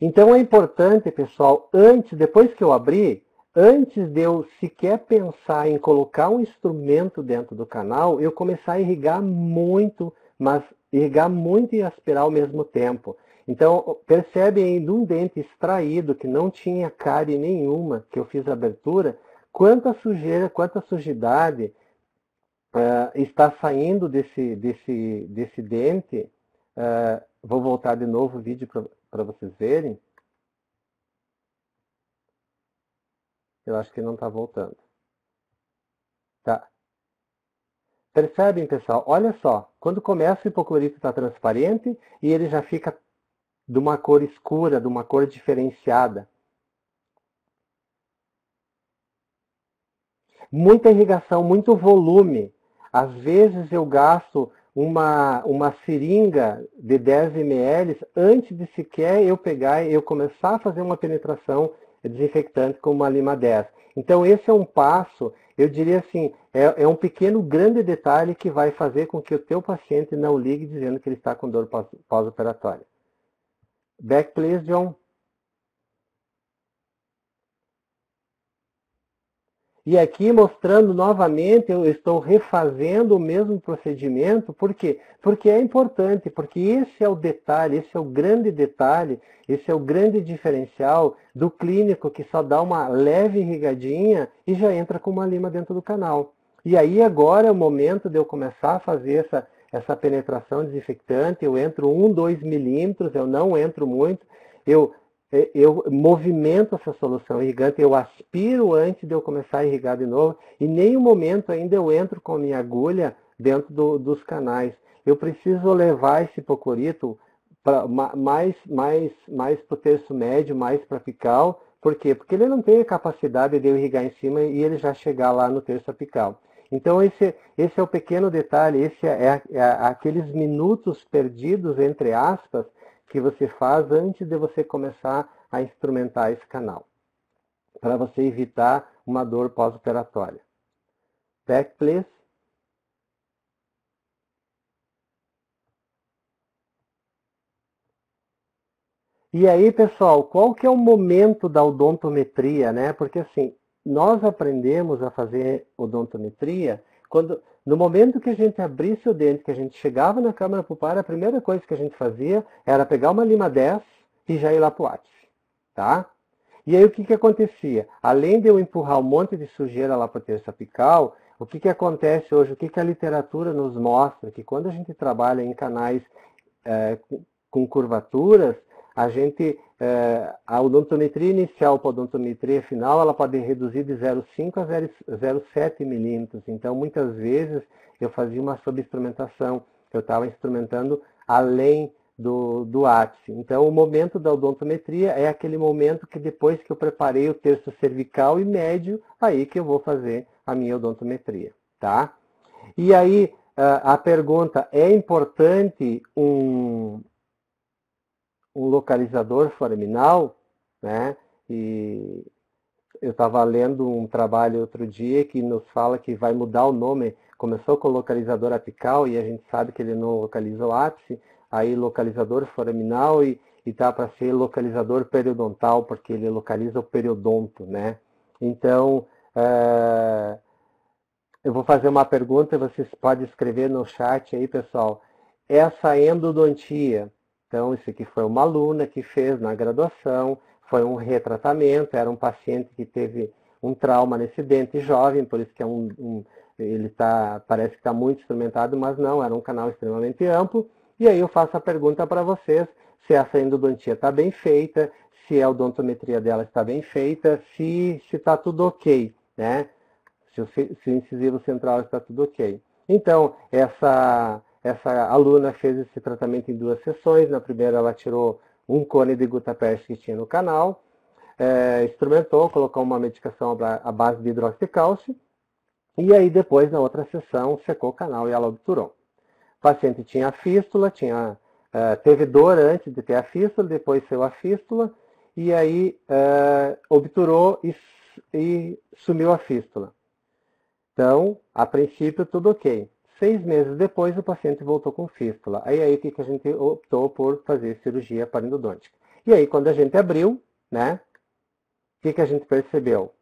Então é importante, pessoal, depois que eu abrir, antes de eu sequer pensar em colocar um instrumento dentro do canal, eu começar a irrigar muito, mas irrigar muito e aspirar ao mesmo tempo. Então, percebe aí de um dente extraído, que não tinha cárie nenhuma, que eu fiz a abertura, quanta sujeira, quanta sujidade está saindo desse dente. Vou voltar de novo o vídeo para vocês verem. Eu acho que não está voltando. Tá. Percebem, pessoal? Olha só. Quando começa o hipoclorito está transparente e ele já fica de uma cor escura, de uma cor diferenciada. Muita irrigação, muito volume. Às vezes eu gasto uma seringa de 10 ml antes de sequer eu pegar e eu começar a fazer uma penetração desinfectante com uma lima 10. Então esse é um passo, eu diria assim, é um pequeno, grande detalhe que vai fazer com que o teu paciente não ligue dizendo que ele está com dor pós-operatória. Back, please, John. E aqui mostrando novamente, eu estou refazendo o mesmo procedimento, por quê? Porque é importante, porque esse é o detalhe, esse é o grande detalhe, esse é o grande diferencial do clínico que só dá uma leve irrigadinha e já entra com uma lima dentro do canal. E aí agora é o momento de eu começar a fazer essa penetração desinfectante, eu entro 1, 2 milímetros, eu não entro muito, eu movimento essa solução irrigante, eu aspiro antes de eu começar a irrigar de novo, e nem nenhum momento ainda eu entro com a minha agulha dentro dos canais. Eu preciso levar esse hipoclorito mais para o terço médio, mais para apical. Por quê? Porque ele não tem a capacidade de eu irrigar em cima e ele já chegar lá no terço apical. Então esse é o pequeno detalhe, esse é aqueles minutos perdidos, entre aspas, que você faz antes de você começar a instrumentar esse canal, para você evitar uma dor pós-operatória. Back, please. E aí, pessoal, qual que é o momento da odontometria, né? Porque assim, nós aprendemos a fazer odontometria no momento que a gente abrisse o dente, que a gente chegava na câmara pulpar, a primeira coisa que a gente fazia era pegar uma lima 10 e já ir lá para o ápice, tá? E aí o que acontecia? Além de eu empurrar um monte de sujeira lá para o terço apical, o que acontece hoje? O que a literatura nos mostra? Que quando a gente trabalha em canais com curvaturas, a odontometria inicial para a odontometria final, ela pode reduzir de 0,5 a 0,7 milímetros. Então, muitas vezes, eu fazia uma subinstrumentação. Eu estava instrumentando além do ápice. Então, o momento da odontometria é aquele momento que depois que eu preparei o terço cervical e médio, aí que eu vou fazer a minha odontometria, tá? E aí, a pergunta, é importante um localizador foraminal, né? E eu estava lendo um trabalho outro dia que nos fala que vai mudar o nome. Começou com o localizador apical e a gente sabe que ele não localiza o ápice, aí localizador foraminal e tá para ser localizador periodontal, porque ele localiza o periodonto, né? Então, eu vou fazer uma pergunta, vocês podem escrever no chat aí, pessoal. Essa endodontia, então isso aqui foi uma aluna que fez na graduação, foi um retratamento, era um paciente que teve um trauma nesse dente jovem, por isso que ele parece que está muito instrumentado, mas não, era um canal extremamente amplo. E aí eu faço a pergunta para vocês, se essa endodontia está bem feita, se a odontometria dela está bem feita, se está tudo ok, né? Se o incisivo central está tudo ok. Então, essa aluna fez esse tratamento em 2 sessões. Na primeira, ela tirou um cone de gutapest que tinha no canal, instrumentou, colocou uma medicação à base de hidróxido de cálcio, e aí depois, na outra sessão, secou o canal e ela obturou. O paciente tinha fístula, teve dor antes de ter a fístula, depois saiu a fístula, e aí obturou e sumiu a fístula. Então, a princípio, tudo ok. 6 meses depois, o paciente voltou com fístula. Aí o que a gente optou por fazer cirurgia parendodôntica. E aí, quando a gente abriu, né, o que a gente percebeu?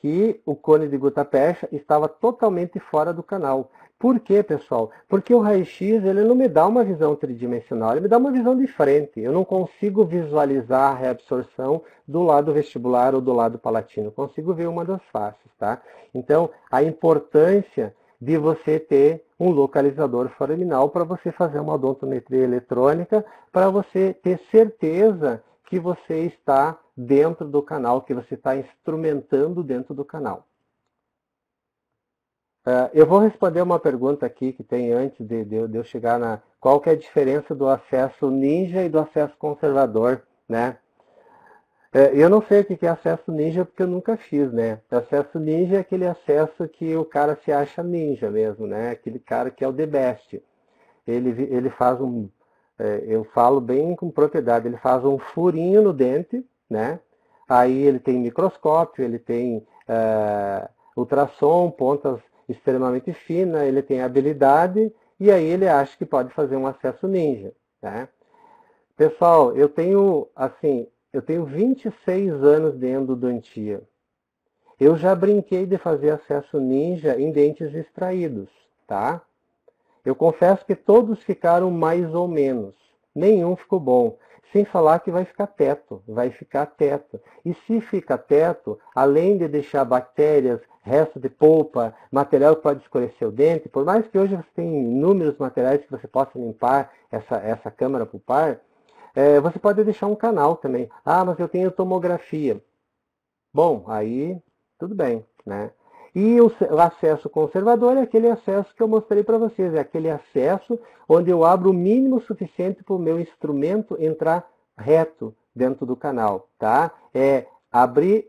Que o cone de gutta-percha estava totalmente fora do canal. Por quê, pessoal? Porque o raio-x ele não me dá uma visão tridimensional, ele me dá uma visão de frente. Eu não consigo visualizar a reabsorção do lado vestibular ou do lado palatino. Eu consigo ver uma das faces, tá? Então, a importância de você ter um localizador foraminal para você fazer uma odontometria eletrônica, para você ter certeza que você está dentro do canal, que você está instrumentando dentro do canal. Eu vou responder uma pergunta aqui que tem antes de eu chegar na... Qual que é a diferença do acesso ninja e do acesso conservador, né? Eu não sei o que é acesso ninja porque eu nunca fiz, né? Acesso ninja é aquele acesso que o cara se acha ninja mesmo, né? Aquele cara que é o the best. Ele faz eu falo bem com propriedade, ele faz um furinho no dente, né? Aí ele tem microscópio, ele tem ultrassom, pontas extremamente finas, ele tem habilidade e aí ele acha que pode fazer um acesso ninja, né? Pessoal, eu tenho 26 anos de endodontia. Eu já brinquei de fazer acesso ninja em dentes extraídos, tá? Eu confesso que todos ficaram mais ou menos. Nenhum ficou bom. Sem falar que vai ficar teto. E se fica teto, além de deixar bactérias, resto de polpa, material que pode escurecer o dente, por mais que hoje você tenha inúmeros materiais que você possa limpar essa câmara pulpar, você pode deixar um canal também. Ah, mas eu tenho tomografia. Bom, aí tudo bem, né? E o acesso conservador é aquele acesso que eu mostrei para vocês, é aquele acesso onde eu abro o mínimo suficiente para o meu instrumento entrar reto dentro do canal, tá? É abrir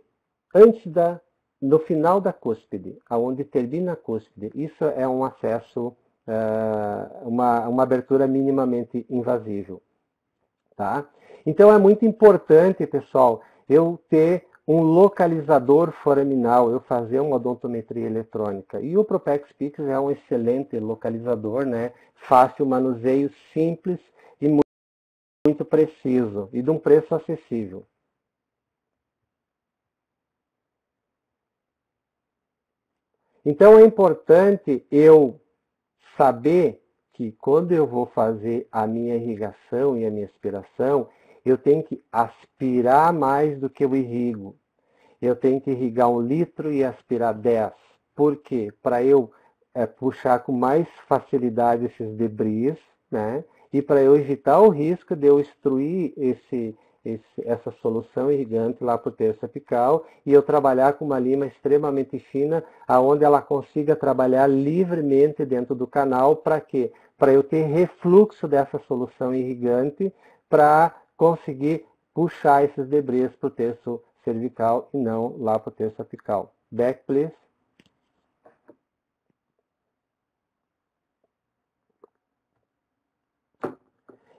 no final da cúspide, aonde termina a cúspide. Isso é um acesso, uma abertura minimamente invasível, tá? Então é muito importante, pessoal, eu ter um localizador foraminal, eu fazer uma odontometria eletrônica. E o Propex Pix é um excelente localizador, né? Fácil manuseio, simples e muito preciso e de um preço acessível. Então é importante eu saber que quando eu vou fazer a minha irrigação e a minha aspiração, eu tenho que aspirar mais do que eu irrigo. Eu tenho que irrigar 1 litro e aspirar 10. Por quê? Para eu puxar com mais facilidade esses debris, né? E para eu evitar o risco de eu extruir essa solução irrigante lá para o terço apical e eu trabalhar com uma lima extremamente fina, aonde ela consiga trabalhar livremente dentro do canal. Para quê? Para eu ter refluxo dessa solução irrigante para conseguir puxar esses debris para o terço cervical e não lá para o terço apical. Back, please.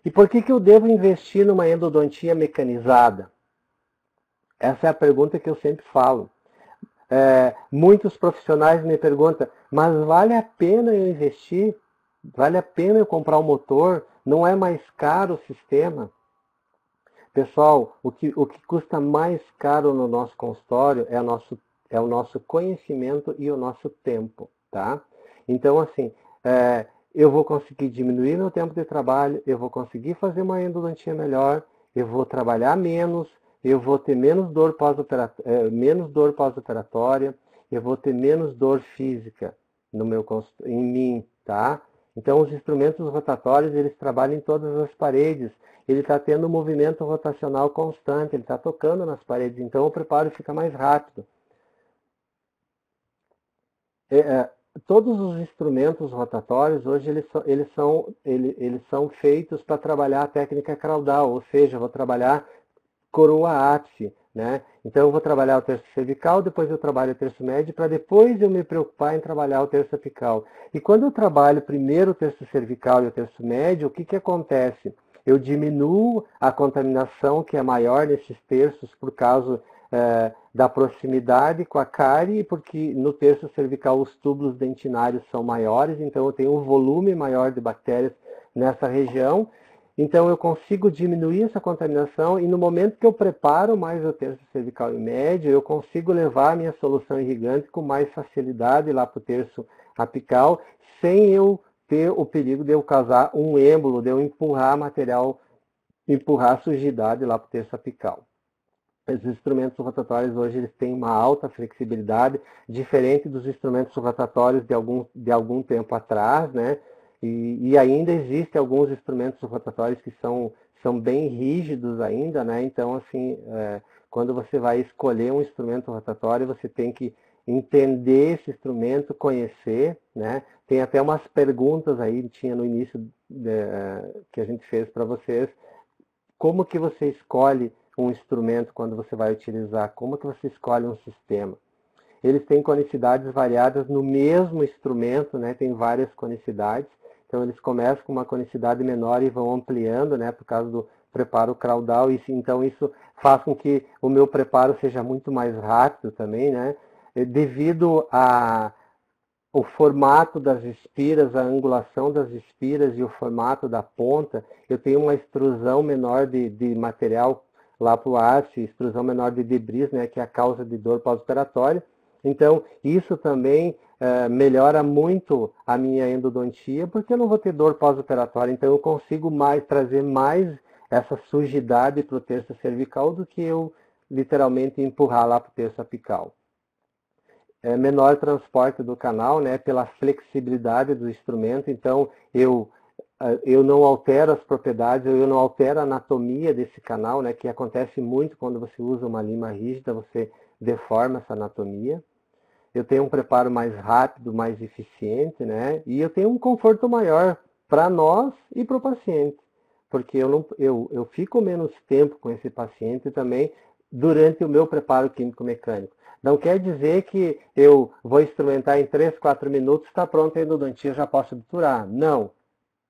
E por que eu devo investir numa endodontia mecanizada? Essa é a pergunta que eu sempre falo. Muitos profissionais me perguntam, mas vale a pena eu investir? Vale a pena eu comprar um motor? Não é mais caro o sistema? Pessoal, o que custa mais caro no nosso consultório é o nosso conhecimento e o nosso tempo, tá? Então, assim, eu vou conseguir diminuir meu tempo de trabalho, eu vou conseguir fazer uma endodontia melhor, eu vou trabalhar menos, eu vou ter menos dor pós-operatória, eu vou ter menos dor física em mim, tá? Então, os instrumentos rotatórios, eles trabalham em todas as paredes, ele está tendo um movimento rotacional constante, ele está tocando nas paredes, então o preparo fica mais rápido. Todos os instrumentos rotatórios, hoje, eles são feitos para trabalhar a técnica caudal, ou seja, eu vou trabalhar coroa ápice, né? Então eu vou trabalhar o terço cervical, depois eu trabalho o terço médio, para depois eu me preocupar em trabalhar o terço apical. E quando eu trabalho primeiro o terço cervical e o terço médio, o que acontece? Eu diminuo a contaminação que é maior nesses terços por causa da proximidade com a cárie, porque no terço cervical os túbulos dentinários são maiores, então eu tenho um volume maior de bactérias nessa região. Então eu consigo diminuir essa contaminação e no momento que eu preparo mais o terço cervical e médio, eu consigo levar a minha solução irrigante com mais facilidade lá para o terço apical, sem eu ter o perigo de eu causar um êmbolo, de eu empurrar sujidade lá para o terço apical. Os instrumentos rotatórios hoje eles têm uma alta flexibilidade, diferente dos instrumentos rotatórios de algum tempo atrás, né? E ainda existem alguns instrumentos rotatórios que são bem rígidos ainda, né? Então, assim, quando você vai escolher um instrumento rotatório, você tem que entender esse instrumento, conhecer, né? Tem até umas perguntas aí, tinha no início que a gente fez para vocês, como que você escolhe um instrumento quando você vai utilizar, como que você escolhe um sistema. Eles têm conicidades variadas no mesmo instrumento, né? Tem várias conicidades. Então, eles começam com uma conicidade menor e vão ampliando, né? Por causa do preparo caudal. Então, isso faz com que o meu preparo seja muito mais rápido também, né? devido o formato das espiras, a angulação das espiras e o formato da ponta, eu tenho uma extrusão menor de material lá para o ápice, extrusão menor de debris, né, que é a causa de dor pós-operatória. Então, isso também melhora muito a minha endodontia, porque eu não vou ter dor pós-operatória, então eu consigo trazer mais essa sujidade para o terço cervical do que eu literalmente empurrar lá para o terço apical. Menor transporte do canal, né, pela flexibilidade do instrumento, então eu não altero as propriedades, eu não altero a anatomia desse canal, né, que acontece muito quando você usa uma lima rígida, você deforma essa anatomia. Eu tenho um preparo mais rápido, mais eficiente, né, e eu tenho um conforto maior para nós e para o paciente, porque eu fico menos tempo com esse paciente também durante o meu preparo químico-mecânico. Não quer dizer que eu vou instrumentar em 3, 4 minutos, está pronto a endodontia, já posso obturar. Não.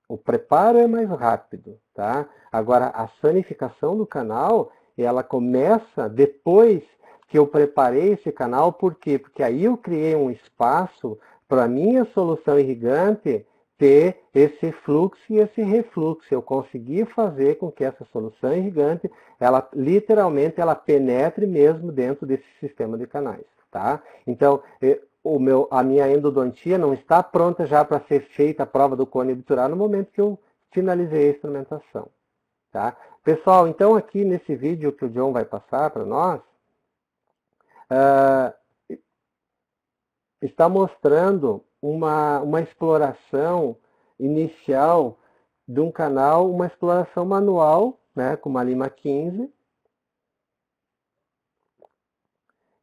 O preparo é mais rápido, tá? Agora, a sanificação do canal, ela começa depois que eu preparei esse canal. Por quê? Porque aí eu criei um espaço para a minha solução irrigante ter esse fluxo e esse refluxo. Eu consegui fazer com que essa solução irrigante, ela literalmente, ela penetre mesmo dentro desse sistema de canais, tá? Então, a minha endodontia não está pronta já para ser feita a prova do cone obturar no momento que eu finalizei a instrumentação, tá? Pessoal, então aqui nesse vídeo que o John vai passar para nós, está mostrando uma exploração inicial de um canal, uma exploração manual, né, com uma lima 15.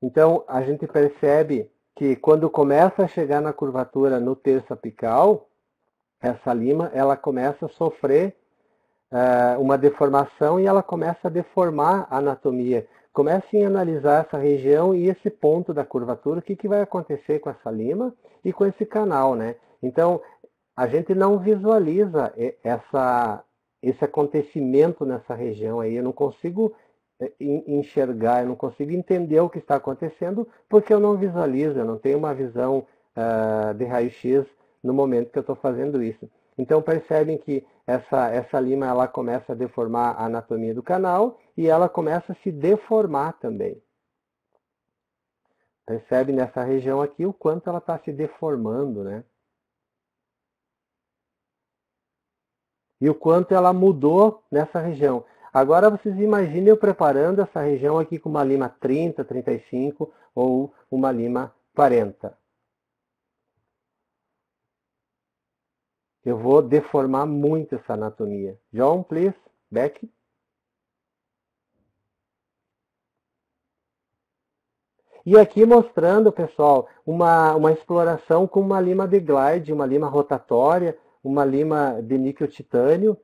Então, a gente percebe que quando começa a chegar na curvatura no terço apical, essa lima ela começa a sofrer uma deformação e ela começa a deformar a anatomia. Comecem a analisar essa região e esse ponto da curvatura, o que vai acontecer com essa lima e com esse canal, né? Então, a gente não visualiza esse acontecimento nessa região aí. Eu não consigo enxergar, eu não consigo entender o que está acontecendo porque eu não visualizo, eu não tenho uma visão de raio-x no momento que eu estou fazendo isso. Então percebem que essa lima ela começa a deformar a anatomia do canal e ela começa a se deformar também. Percebe nessa região aqui o quanto ela está se deformando, né? E o quanto ela mudou nessa região. Agora vocês imaginem eu preparando essa região aqui com uma lima 30, 35 ou uma lima 40. Eu vou deformar muito essa anatomia. John, please, back. E aqui mostrando, pessoal, uma exploração com uma lima de glide, uma lima rotatória, uma lima de níquel titânio,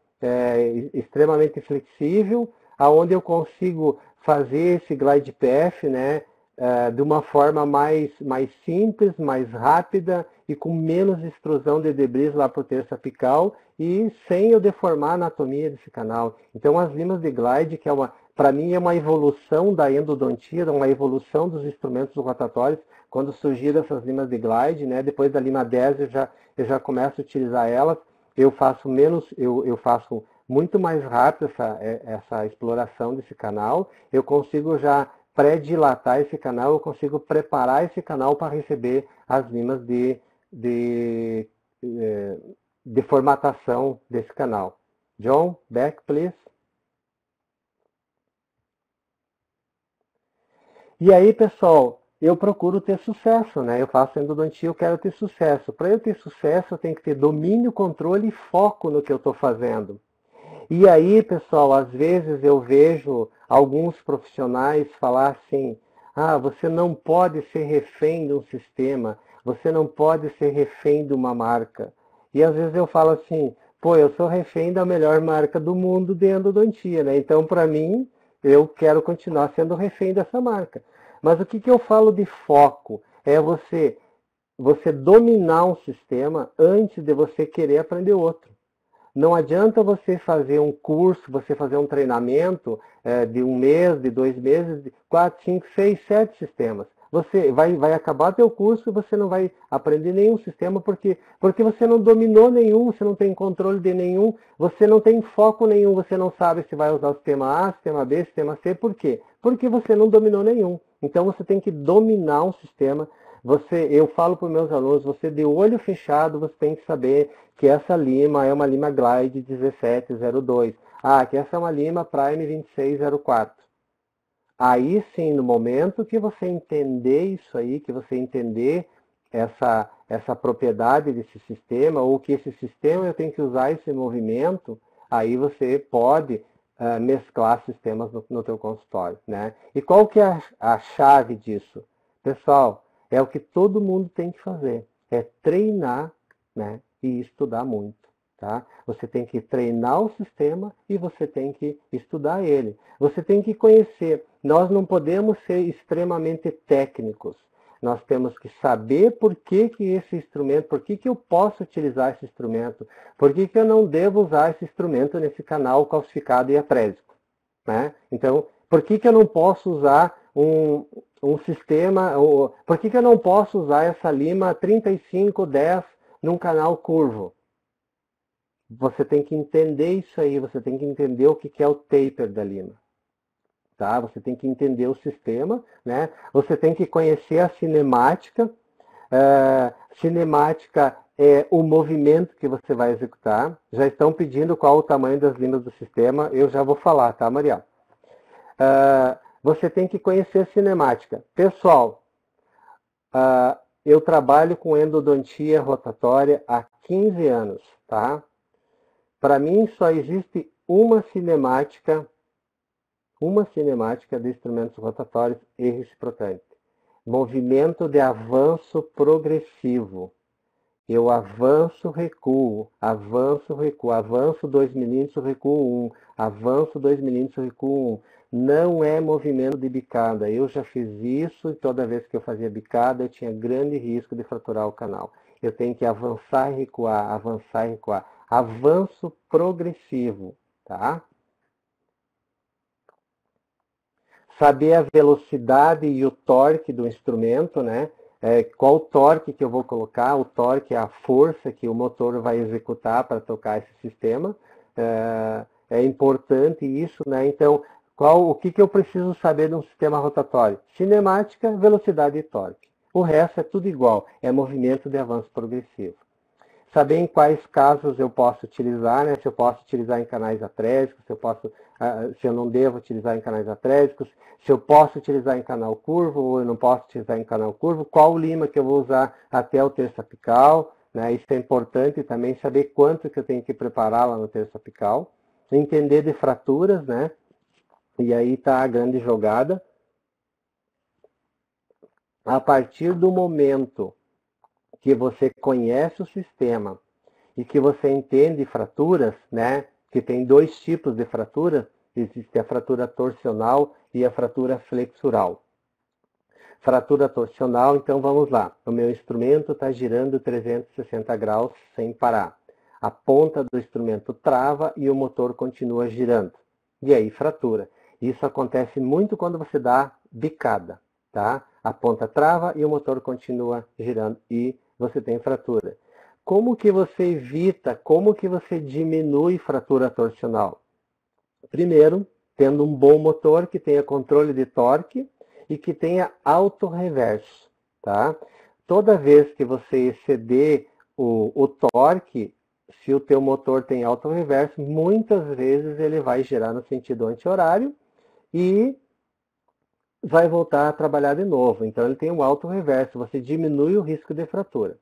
extremamente flexível, aonde eu consigo fazer esse glide path, né, de uma forma mais simples, mais rápida e com menos extrusão de debris lá para o terço apical e sem eu deformar a anatomia desse canal. Então as limas de glide, que para mim é uma evolução da endodontia, uma evolução dos instrumentos rotatórios, quando surgiram essas limas de glide, né, depois da lima 10 eu já começo a utilizar elas, eu faço muito mais rápido essa exploração desse canal, eu consigo já pré-dilatar esse canal, eu consigo preparar esse canal para receber as limas de formatação desse canal. John, back, please. E aí, pessoal, eu procuro ter sucesso, né? Eu faço endodontia, eu quero ter sucesso. Para eu ter sucesso, eu tenho que ter domínio, controle e foco no que eu estou fazendo. E aí, pessoal, às vezes eu vejo alguns profissionais falar assim, você não pode ser refém de um sistema, você não pode ser refém de uma marca. E às vezes eu falo assim, pô, eu sou refém da melhor marca do mundo de endodontia, né? Então, para mim, eu quero continuar sendo refém dessa marca. Mas o que eu falo de foco? É você dominar um sistema antes de você querer aprender outro. Não adianta você fazer um curso, você fazer um treinamento de 1 mês, de 2 meses, de 4, 5, 6, 7 sistemas. você vai acabar teu curso e você não vai aprender nenhum sistema porque você não dominou nenhum, você não tem controle de nenhum, você não tem foco nenhum, você não sabe se vai usar o sistema A, sistema B, sistema C. Por quê? Porque você não dominou nenhum. Então você tem que dominar um sistema. Eu falo para os meus alunos, você de olho fechado, você tem que saber que essa lima é uma lima Glide 1702. Que essa é uma lima Prime 2604. Aí sim, no momento que você entender isso aí, que você entender essa propriedade desse sistema, ou que esse sistema eu tenho que usar esse movimento, aí você pode mesclar sistemas no teu consultório, né? E qual que é a chave disso? Pessoal, é o que todo mundo tem que fazer, é treinar, né, e estudar muito. Tá? Você tem que treinar o sistema e você tem que estudar ele. Você tem que conhecer. Nós não podemos ser extremamente técnicos. Nós temos que saber por que esse instrumento, por que eu posso utilizar esse instrumento, por que eu não devo usar esse instrumento nesse canal calcificado e atrésico. Né? Então, por que eu não posso usar um sistema, por que eu não posso usar essa lima 3510 num canal curvo? Você tem que entender isso aí, você tem que entender o que é o taper da lima. Tá? Você tem que entender o sistema, né? Você tem que conhecer a cinemática. Cinemática é o movimento que você vai executar. Já estão pedindo qual o tamanho das limas do sistema, eu já vou falar, tá, Maria? Você tem que conhecer a cinemática. Pessoal, eu trabalho com endodontia rotatória há 15 anos, tá? Para mim, só existe uma cinemática de instrumentos rotatórios e reciprocante. Movimento de avanço progressivo. Eu avanço, recuo, avanço 2 milímetros, recuo 1, avanço 2 milímetros, recuo 1. Não é movimento de bicada. Eu já fiz isso e toda vez que eu fazia bicada, eu tinha grande risco de fraturar o canal. Eu tenho que avançar e recuar, avançar e recuar. Avanço progressivo, tá? Saber a velocidade e o torque do instrumento, né? Qual torque que eu vou colocar? O torque é a força que o motor vai executar para tocar esse sistema. É importante isso, né? Então, o que eu preciso saber de um sistema rotatório? Cinemática, velocidade e torque. O resto é tudo igual, é movimento de avanço progressivo. Saber em quais casos eu posso utilizar, né? Se eu posso utilizar em canais atrésicos, se eu não devo utilizar em canais atrésicos, se eu posso utilizar em canal curvo ou eu não posso utilizar em canal curvo, qual lima que eu vou usar até o terço apical, né? Isso é importante também, saber quanto que eu tenho que preparar lá no terço apical, entender de fraturas, né? E aí está a grande jogada. A partir do momento que você conhece o sistema e que você entende fraturas, né? Que tem dois tipos de fratura, existe a fratura torsional e a fratura flexural. Fratura torsional, então vamos lá. O meu instrumento está girando 360 graus sem parar. A ponta do instrumento trava e o motor continua girando. E aí, fratura. Isso acontece muito quando você dá bicada, tá? A ponta trava e o motor continua girando e você tem fratura. Como que você evita, como que você diminui fratura torsional? Primeiro, tendo um bom motor que tenha controle de torque e que tenha auto-reverso, tá? Toda vez que você exceder o torque, se o teu motor tem auto-reverso, muitas vezes ele vai girar no sentido anti-horário e vai voltar a trabalhar de novo. Então ele tem um auto-reverso, você diminui o risco de fratura.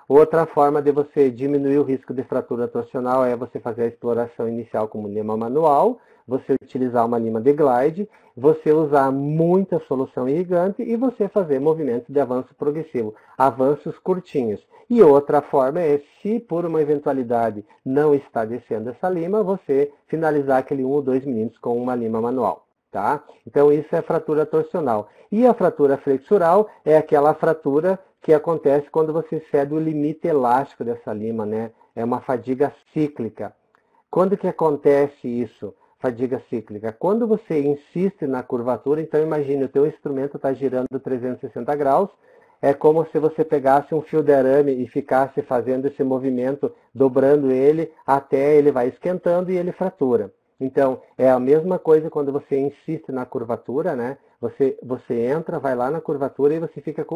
Outra forma de você diminuir o risco de fratura torsional é você fazer a exploração inicial como lima manual, você utilizar uma lima de glide, você usar muita solução irrigante e você fazer movimentos de avanço progressivo, avanços curtinhos. E outra forma é, se por uma eventualidade não está descendo essa lima, você finalizar aquele 1 ou 2 milímetros com uma lima manual. Tá? Então isso é fratura torsional. E a fratura flexural é aquela fratura que acontece quando você cede o limite elástico dessa lima, né? É uma fadiga cíclica. Quando que acontece isso? fadiga cíclica. Quando você insiste na curvatura, então imagine, o teu instrumento está girando 360 graus, é como se você pegasse um fio de arame e ficasse fazendo esse movimento, dobrando ele, até ele vai esquentando e ele fratura. Então, é a mesma coisa quando você insiste na curvatura, né? Você entra, vai lá na curvatura e você fica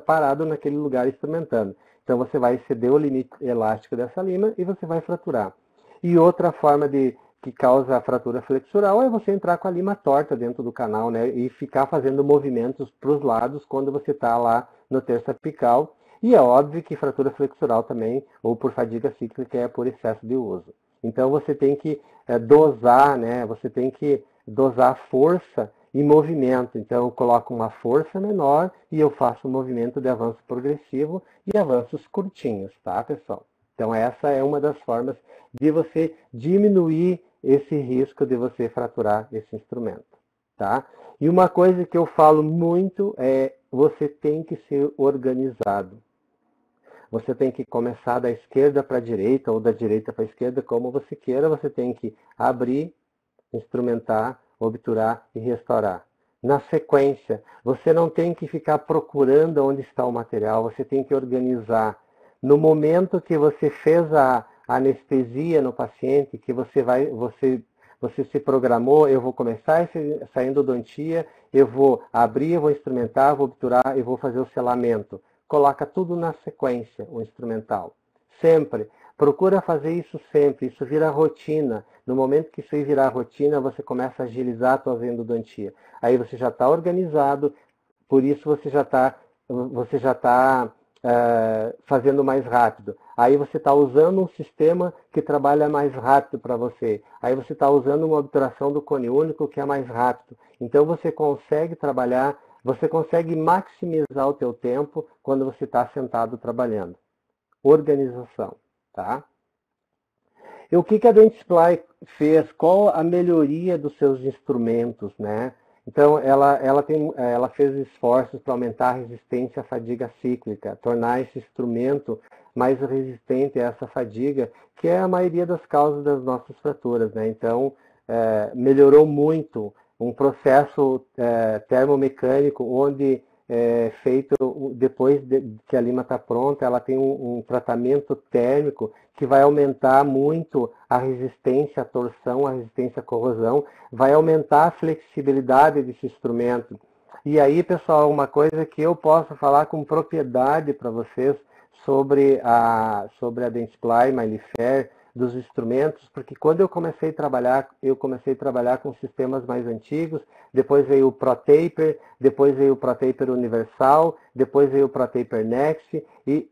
parado naquele lugar instrumentando. Então, você vai exceder o limite elástico dessa lima e você vai fraturar. E outra forma que causa a fratura flexural é você entrar com a lima torta dentro do canal, né? E ficar fazendo movimentos para os lados quando você está lá no terço apical. E é óbvio que fratura flexural também, ou por fadiga cíclica, é por excesso de uso. Então você tem que dosar, né? Você tem que dosar força e movimento. Então eu coloco uma força menor e eu faço um movimento de avanço progressivo e avanços curtinhos, tá, pessoal? Então essa é uma das formas de você diminuir esse risco de você fraturar esse instrumento, tá? E uma coisa que eu falo muito é você tem que ser organizado. Você tem que começar da esquerda para a direita ou da direita para a esquerda, como você queira. Você tem que abrir, instrumentar, obturar e restaurar. Na sequência, você não tem que ficar procurando onde está o material, você tem que organizar. No momento que você fez a anestesia no paciente, que você se programou, eu vou começar saindo odontia, eu vou abrir, eu vou instrumentar, vou obturar, eu vou fazer o selamento. Coloca tudo na sequência, o instrumental. Sempre. Procura fazer isso sempre. Isso vira rotina. No momento que isso virar rotina, você começa a agilizar a tua endodontia. Aí você já está organizado, por isso você já está fazendo mais rápido. Aí você está usando um sistema que trabalha mais rápido para você. Aí você está usando uma obturação do cone único que é mais rápido. Então você consegue trabalhar, você consegue maximizar o teu tempo quando você está sentado trabalhando. Organização, tá? E o que a Dentsply fez? Qual a melhoria dos seus instrumentos, né? Então, ela fez esforços para aumentar a resistência à fadiga cíclica, tornar esse instrumento mais resistente a essa fadiga, que é a maioria das causas das nossas fraturas, né? Então, melhorou muito um processo termomecânico, onde feito depois que a lima está pronta, ela tem um tratamento térmico que vai aumentar muito a resistência à torção, a resistência à corrosão, vai aumentar a flexibilidade desse instrumento. E aí, pessoal, uma coisa que eu posso falar com propriedade para vocês sobre a Dentsply, Mailifer, dos instrumentos, porque quando eu comecei a trabalhar com sistemas mais antigos, depois veio o ProTaper, depois veio o ProTaper Universal, depois veio o ProTaper Next, e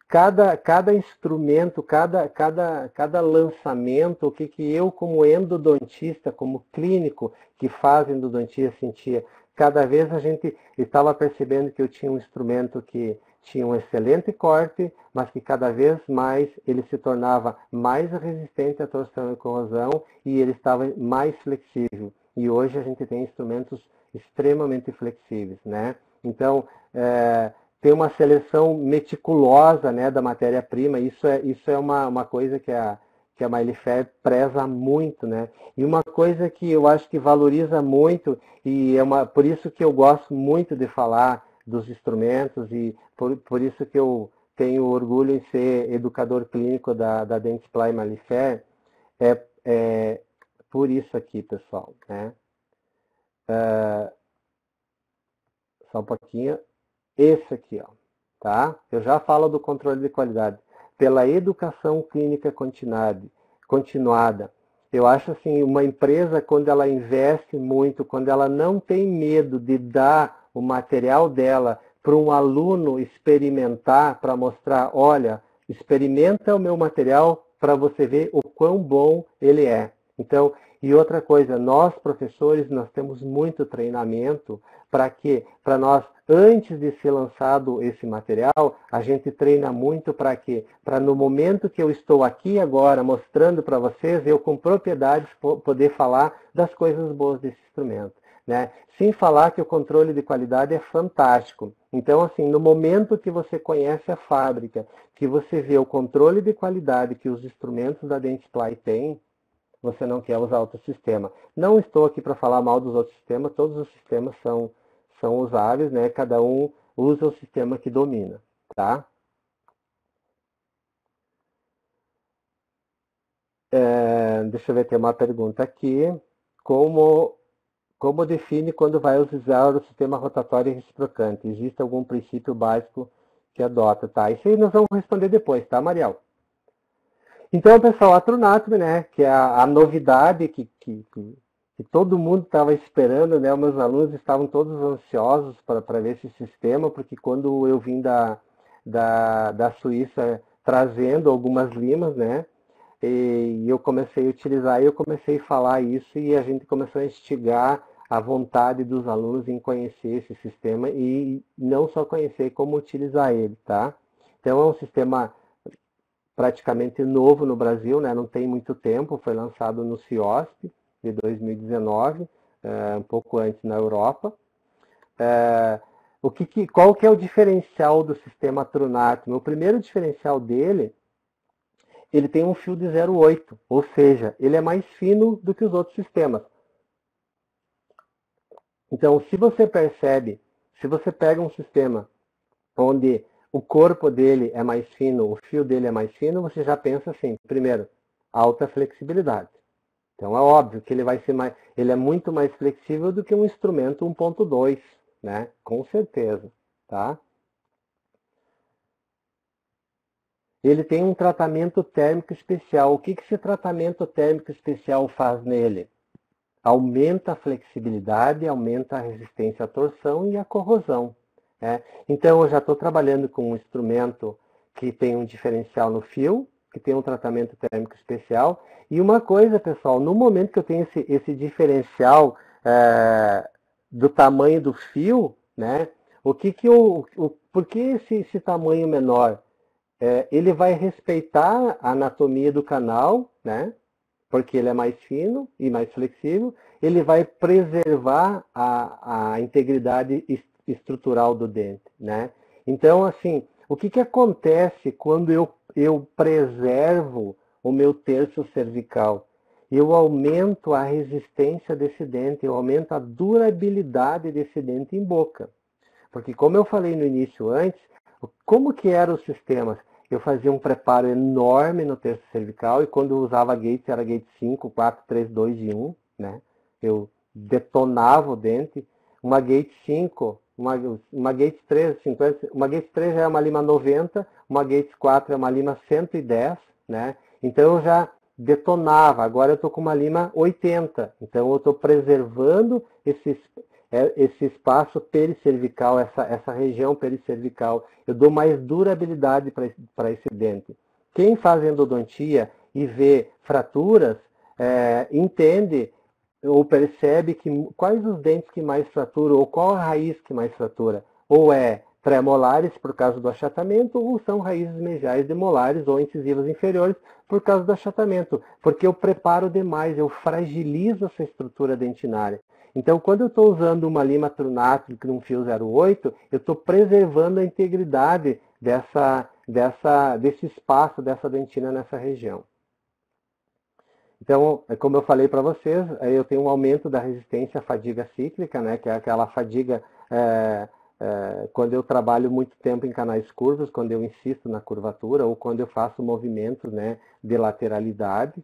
cada instrumento, cada lançamento, o que eu como endodontista, como clínico que faz endodontia sentia, cada vez a gente estava percebendo que eu tinha um instrumento que tinha um excelente corte, mas que cada vez mais ele se tornava mais resistente à torção e corrosão e ele estava mais flexível. E hoje a gente tem instrumentos extremamente flexíveis, né? Então, tem uma seleção meticulosa, né, da matéria-prima. Isso é uma coisa que a Mailifer preza muito, né? E uma coisa que eu acho que valoriza muito, e por isso que eu gosto muito de falar dos instrumentos, e por isso que eu tenho orgulho em ser educador clínico da Dentsply Mailifer, é por isso aqui, pessoal, né? Só um pouquinho. Esse aqui, ó, tá? Eu já falo do controle de qualidade. Pela educação clínica continuada. Eu acho assim, uma empresa, quando ela investe muito, quando ela não tem medo de dar o material dela para um aluno experimentar, para mostrar, olha, experimenta o meu material para você ver o quão bom ele é. Então, e outra coisa, nós professores, nós temos muito treinamento para quê? Para nós, antes de ser lançado esse material, a gente treina muito para quê? Para no momento que eu estou aqui agora mostrando para vocês, eu com propriedade poder falar das coisas boas desse instrumento, né? Sem falar que o controle de qualidade é fantástico. Então, assim, no momento que você conhece a fábrica, que você vê o controle de qualidade que os instrumentos da Dentsply têm, você não quer usar outro sistema. Não estou aqui para falar mal dos outros sistemas, todos os sistemas são usáveis, né? Cada um usa o sistema que domina, tá? Deixa eu ver, tem uma pergunta aqui. Como define quando vai usar o sistema rotatório e reciprocante? Existe algum princípio básico que adota? Tá, isso aí nós vamos responder depois, tá, Mariel? Então, pessoal, a Trunatome, né, que é a novidade que todo mundo estava esperando, né, os meus alunos estavam todos ansiosos para ver esse sistema, porque quando eu vim da Suíça trazendo algumas limas, né, e eu comecei a utilizar, eu comecei a falar isso e a gente começou a instigar a vontade dos alunos em conhecer esse sistema e não só conhecer, como utilizar ele, tá? Então é um sistema praticamente novo no Brasil, né? Não tem muito tempo, foi lançado no CIOSP de 2019, um pouco antes na Europa. Qual que é o diferencial do sistema Trunatome? O primeiro diferencial dele, ele tem um fio de 0,8, ou seja, ele é mais fino do que os outros sistemas. Então, se você percebe, se você pega um sistema onde o corpo dele é mais fino, o fio dele é mais fino, você já pensa assim, primeiro, alta flexibilidade. Então é óbvio que ele vai ser mais, ele é muito mais flexível do que um instrumento 1.2, né? Com certeza, tá? Ele tem um tratamento térmico especial. O que esse tratamento térmico especial faz nele? Aumenta a flexibilidade, aumenta a resistência à torção e à corrosão. Né? Então, eu já estou trabalhando com um instrumento que tem um diferencial no fio, que tem um tratamento térmico especial. E uma coisa, pessoal, no momento que eu tenho esse diferencial do tamanho do fio, né? Por que esse tamanho menor? Ele vai respeitar a anatomia do canal, né? Porque ele é mais fino e mais flexível, ele vai preservar a integridade estrutural do dente, né? Então, assim, o que acontece quando eu preservo o meu terço cervical? Eu aumento a resistência desse dente, eu aumento a durabilidade desse dente em boca. Porque, como eu falei no início antes, como que eram os sistemas? Eu fazia um preparo enorme no terço cervical e quando eu usava Gates era Gate 5, 4, 3, 2 e 1, né? Eu detonava o dente. Uma Gate 5, uma Gate 3, 50, uma Gate 3 já é uma lima 90, uma Gate 4 é uma lima 110, né? Então eu já detonava, agora eu estou com uma lima 80, então eu estou preservando esse espaço pericervical, essa região pericervical. Eu dou mais durabilidade para esse dente. Quem faz endodontia e vê fraturas, entende ou percebe quais os dentes que mais fraturam, ou qual a raiz que mais fratura. Ou é pré-molares por causa do achatamento, ou são raízes mesiais de molares ou incisivas inferiores por causa do achatamento. Porque eu preparo demais, eu fragilizo essa estrutura dentinária. Então, quando eu estou usando uma lima Trunatome num fio 0,8, eu estou preservando a integridade desse espaço, dessa dentina nessa região. Então, como eu falei para vocês, eu tenho um aumento da resistência à fadiga cíclica, né, que é aquela fadiga quando eu trabalho muito tempo em canais curvos, quando eu insisto na curvatura, ou quando eu faço movimentos, né, de lateralidade.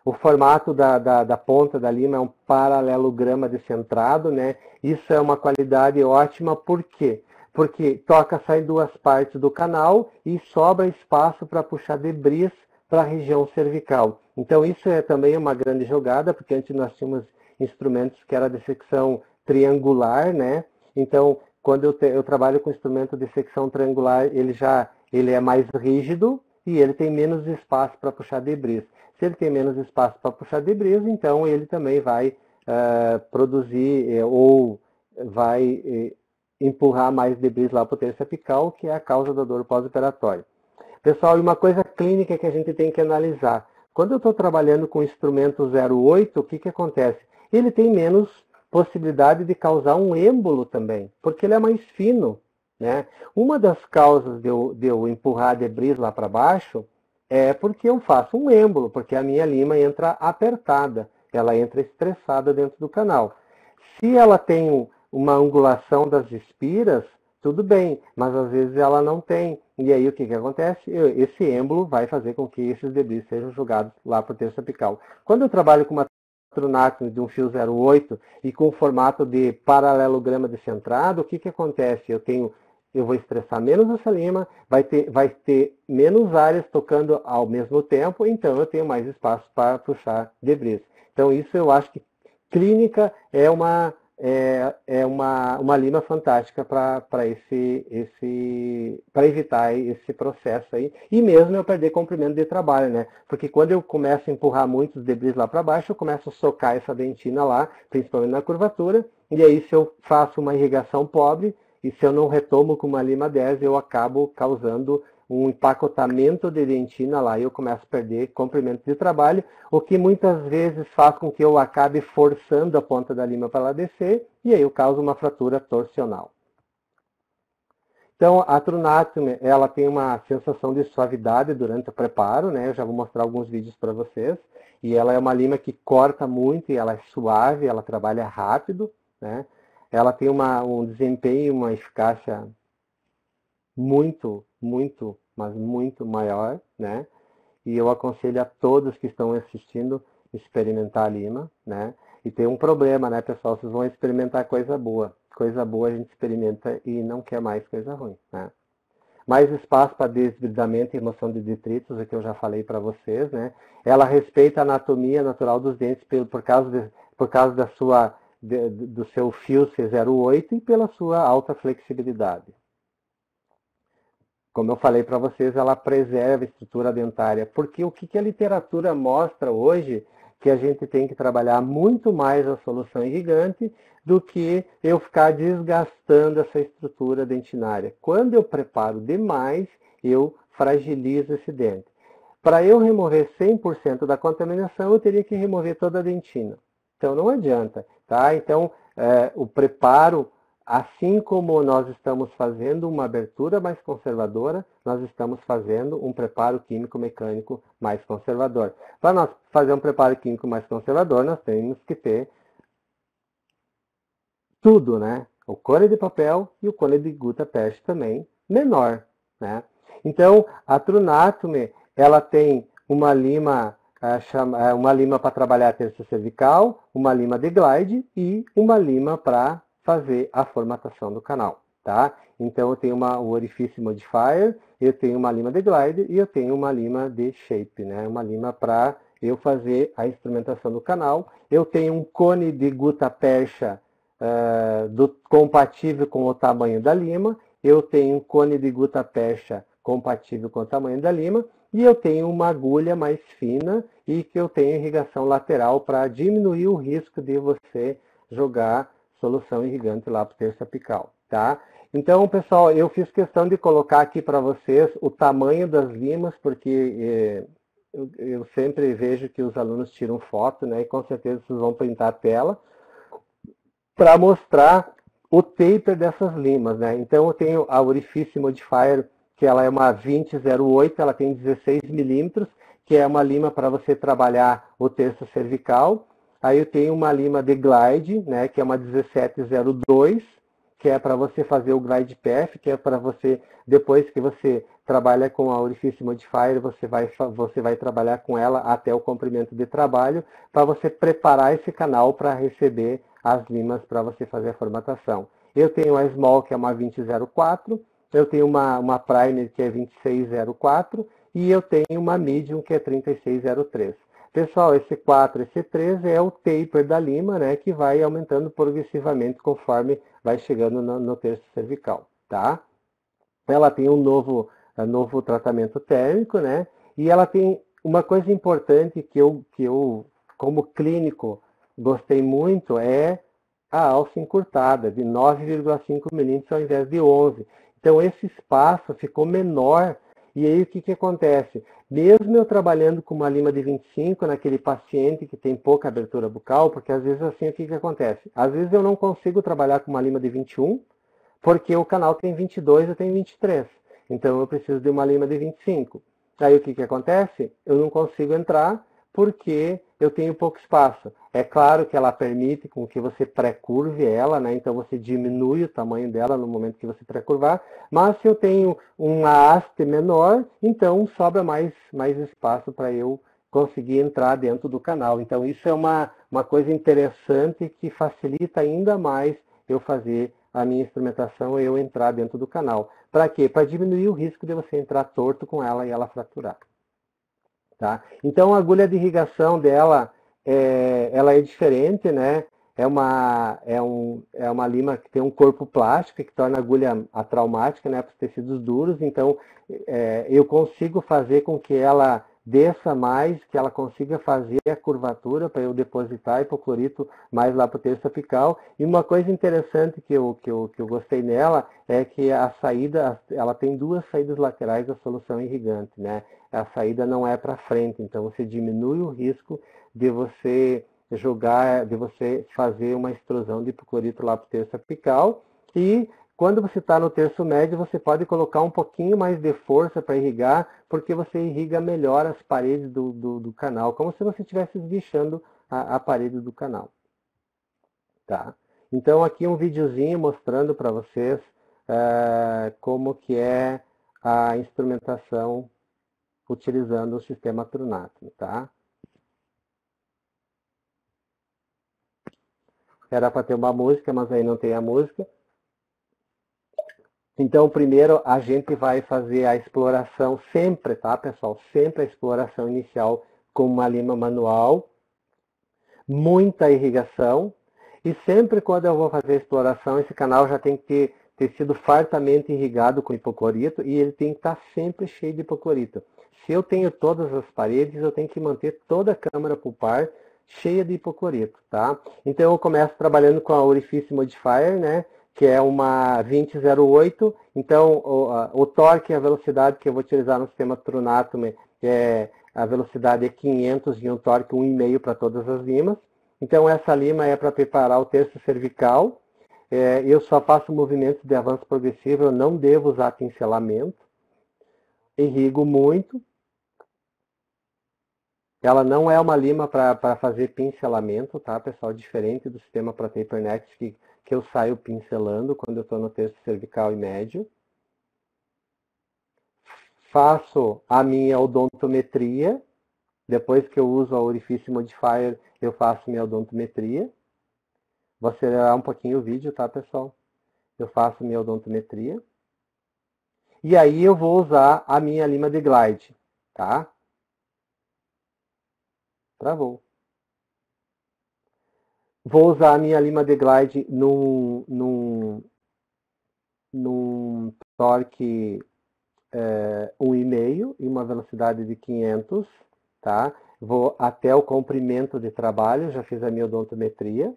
O formato da ponta da lima é um paralelograma descentrado, né? Isso é uma qualidade ótima, por quê? Porque toca sai duas partes do canal e sobra espaço para puxar debris para a região cervical. Então isso é também uma grande jogada, porque antes nós tínhamos instrumentos que era de secção triangular, né? Então, quando eu trabalho com instrumento de secção triangular, ele é mais rígido e ele tem menos espaço para puxar debris. Se ele tem menos espaço para puxar debris, então ele também vai produzir ou vai empurrar mais debris lá para o terço apical, que é a causa da dor pós-operatória. Pessoal, e uma coisa clínica que a gente tem que analisar. Quando eu estou trabalhando com instrumento 0,8, o que acontece? Ele tem menos possibilidade de causar um êmbolo também, porque ele é mais fino, né? Uma das causas de eu empurrar debris lá para baixo É porque eu faço um êmbolo, porque a minha lima entra apertada, ela entra estressada dentro do canal. Se ela tem uma angulação das espiras, tudo bem, mas às vezes ela não tem. E aí o que acontece? Esse êmbolo vai fazer com que esses debris sejam jogados lá para o terço apical. Quando eu trabalho com uma Trunáculo de um fio 0,8 e com formato de paralelograma descentrado, o que acontece? Eu vou estressar menos essa lima, vai ter menos áreas tocando ao mesmo tempo, então eu tenho mais espaço para puxar debris. Então isso eu acho que clínica é uma lima fantástica para evitar esse processo aí. E mesmo eu perder comprimento de trabalho, né? Porque quando eu começo a empurrar muitos debris lá para baixo, eu começo a socar essa dentina lá, principalmente na curvatura, e aí se eu faço uma irrigação pobre, e se eu não retomo com uma lima 10, eu acabo causando um empacotamento de dentina lá e eu começo a perder comprimento de trabalho, o que muitas vezes faz com que eu acabe forçando a ponta da lima para ela descer e aí eu causo uma fratura torsional. Então, a Trunáculo, ela tem uma sensação de suavidade durante o preparo, né? Eu já vou mostrar alguns vídeos para vocês. E ela é uma lima que corta muito e ela é suave, ela trabalha rápido, né? Ela tem um desempenho, uma eficácia muito, mas muito maior, né? E eu aconselho a todos que estão assistindo experimentar a lima, né? E tem um problema, né, pessoal? Vocês vão experimentar coisa boa. Coisa boa a gente experimenta e não quer mais coisa ruim, né? Mais espaço para desbridamento e remoção de detritos, o que eu já falei para vocês, né? Ela respeita a anatomia natural dos dentes por causa do seu fio C08 e pela sua alta flexibilidade. Como eu falei para vocês, ela preserva a estrutura dentária, porque o que a literatura mostra hoje, que a gente tem que trabalhar muito mais a solução irrigante do que eu ficar desgastando essa estrutura dentinária. Quando eu preparo demais, eu fragilizo esse dente. Para eu remover 100% da contaminação, eu teria que remover toda a dentina. Então não adianta, tá? Então o preparo, assim como nós estamos fazendo uma abertura mais conservadora, nós estamos fazendo um preparo químico-mecânico mais conservador. Para nós fazer um preparo químico mais conservador, nós temos que ter tudo, né? O cone de papel e o cone de gutta-percha também menor, né? Então, a Trunáculo, ela tem uma lima para trabalhar a terça cervical, uma lima de glide e uma lima para fazer a formatação do canal, tá? Então eu tenho o orifício modifier, eu tenho uma lima de glide e eu tenho uma lima de shape, né? Uma lima para eu fazer a instrumentação do canal. Eu tenho um cone de gutta-percha compatível com o tamanho da lima, eu tenho um cone de gutta-percha compatível com o tamanho da lima, e eu tenho uma agulha mais fina e que eu tenho irrigação lateral para diminuir o risco de você jogar solução irrigante lá para o terço apical, tá? Então, pessoal, eu fiz questão de colocar aqui para vocês o tamanho das limas, porque eu sempre vejo que os alunos tiram foto, né? E com certeza vocês vão printar a tela para mostrar o taper dessas limas, né? Então, eu tenho a Orifício Modifier, que ela é uma 2008, ela tem 16 milímetros, que é uma lima para você trabalhar o terço cervical. Aí eu tenho uma lima de glide, né, que é uma 1702, que é para você fazer o glide path, que é para você, depois que você trabalha com a Orifício Modifier, você vai trabalhar com ela até o comprimento de trabalho, para você preparar esse canal para receber as limas para você fazer a formatação. Eu tenho a Small, que é uma 2004, eu tenho uma Primer, que é 2604, e eu tenho uma Medium, que é 3603. Pessoal, esse 4, esse 3 é o taper da lima, né, que vai aumentando progressivamente conforme vai chegando no terço cervical, tá? Ela tem um novo tratamento térmico, né, e ela tem uma coisa importante que eu como clínico, gostei muito, é a alça encurtada, de 9,5 milímetros ao invés de 11. Então, esse espaço ficou menor. E aí, o que acontece? Mesmo eu trabalhando com uma lima de 25 naquele paciente que tem pouca abertura bucal, porque às vezes assim, o que acontece? Às vezes eu não consigo trabalhar com uma lima de 21, porque o canal tem 22 e eu tenho 23. Então, eu preciso de uma lima de 25. Aí o que que acontece? Eu não consigo entrar porque eu tenho pouco espaço. É claro que ela permite com que você pré-curve ela, né? Então você diminui o tamanho dela no momento que você pré-curvar, mas se eu tenho uma haste menor, então sobra mais espaço para eu conseguir entrar dentro do canal. Então isso é uma coisa interessante que facilita ainda mais eu fazer a minha instrumentação e eu entrar dentro do canal. Para quê? Para diminuir o risco de você entrar torto com ela e ela fraturar. Tá? Então a agulha de irrigação dela, ela é diferente, né? É uma lima que tem um corpo plástico que torna a agulha atraumática, né, para os tecidos duros. Então eu consigo fazer com que ela desça mais, que ela consiga fazer a curvatura para eu depositar hipoclorito mais lá para o terço apical. E uma coisa interessante que eu gostei nela é que a saída, ela tem duas saídas laterais da solução irrigante, né? A saída não é para frente, então você diminui o risco de você de você fazer uma extrusão de hipoclorito lá para o terço apical. E quando você está no terço médio, você pode colocar um pouquinho mais de força para irrigar, porque você irriga melhor as paredes do canal, como se você estivesse esguichando a parede do canal. Tá? Então aqui um videozinho mostrando para vocês como que é a instrumentação utilizando o sistema Trunatum, tá? Era para ter uma música, mas aí não tem a música. Então, primeiro a gente vai fazer a exploração sempre, tá, pessoal? Sempre a exploração inicial com uma lima manual, muita irrigação, e sempre quando eu vou fazer a exploração, esse canal já tem que ter sido fartamente irrigado com hipoclorito e ele tem que estar sempre cheio de hipoclorito. Se eu tenho todas as paredes, eu tenho que manter toda a câmara pulpar cheia de hipoclorito, tá? Então eu começo trabalhando com a Orifice Modifier, né? Que é uma 2008. Então o torque e a velocidade que eu vou utilizar no sistema Trunatum a velocidade é 500 e um torque 1,5 para todas as limas. Então essa lima é para preparar o terço cervical. Eu só faço movimentos de avanço progressivo, eu não devo usar pincelamento. Irrigo muito. Ela não é uma lima para fazer pincelamento, tá, pessoal? Diferente do sistema para TaperNet, que eu saio pincelando quando eu estou no terço cervical e médio. Faço a minha odontometria. Depois que eu uso a Orifice Modifier, eu faço minha odontometria. Vou acelerar um pouquinho o vídeo, tá, pessoal? Eu faço minha odontometria. E aí eu vou usar a minha lima de glide, tá? Travou. Vou usar a minha lima de glide num torque 1,5 e uma velocidade de 500, tá? Vou até o comprimento de trabalho, já fiz a minha odontometria.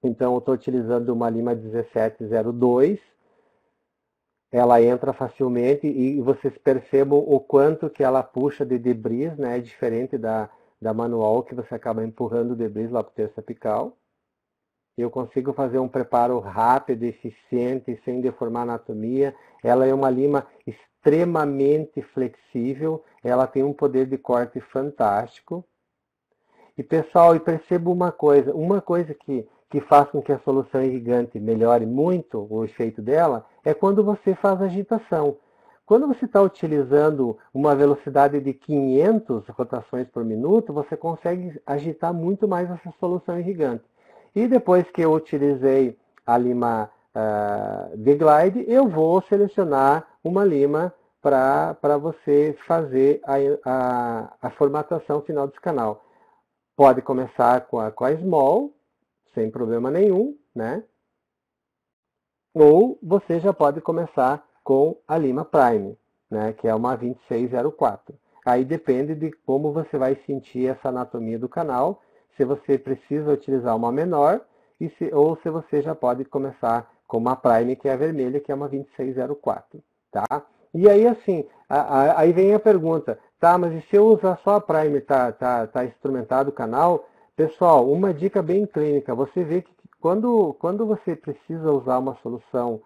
Então, eu estou utilizando uma lima 1702. Ela entra facilmente e vocês percebam o quanto que ela puxa de debris, né? É diferente da manual, que você acaba empurrando o debris lá para o terço apical. Eu consigo fazer um preparo rápido, eficiente, sem deformar a anatomia. Ela é uma lima extremamente flexível, ela tem um poder de corte fantástico. E pessoal, eu percebo uma coisa que faz com que a solução irrigante melhore muito o efeito dela, é quando você faz agitação. Quando você está utilizando uma velocidade de 500 rotações por minuto, você consegue agitar muito mais essa solução irrigante. E depois que eu utilizei a lima de glide, eu vou selecionar uma lima para você fazer a formatação final desse canal. Pode começar com a Small, sem problema nenhum, né? Ou você já pode começar com a lima Prime, né? Que é uma 2604. Aí depende de como você vai sentir essa anatomia do canal, se você precisa utilizar uma menor, ou se você já pode começar com uma Prime, que é a vermelha, que é uma 2604, tá? E aí, assim, aí vem a pergunta, tá, mas e se eu usar só a Prime, tá instrumentado o canal? Pessoal, uma dica bem clínica, você vê que quando você precisa usar uma solução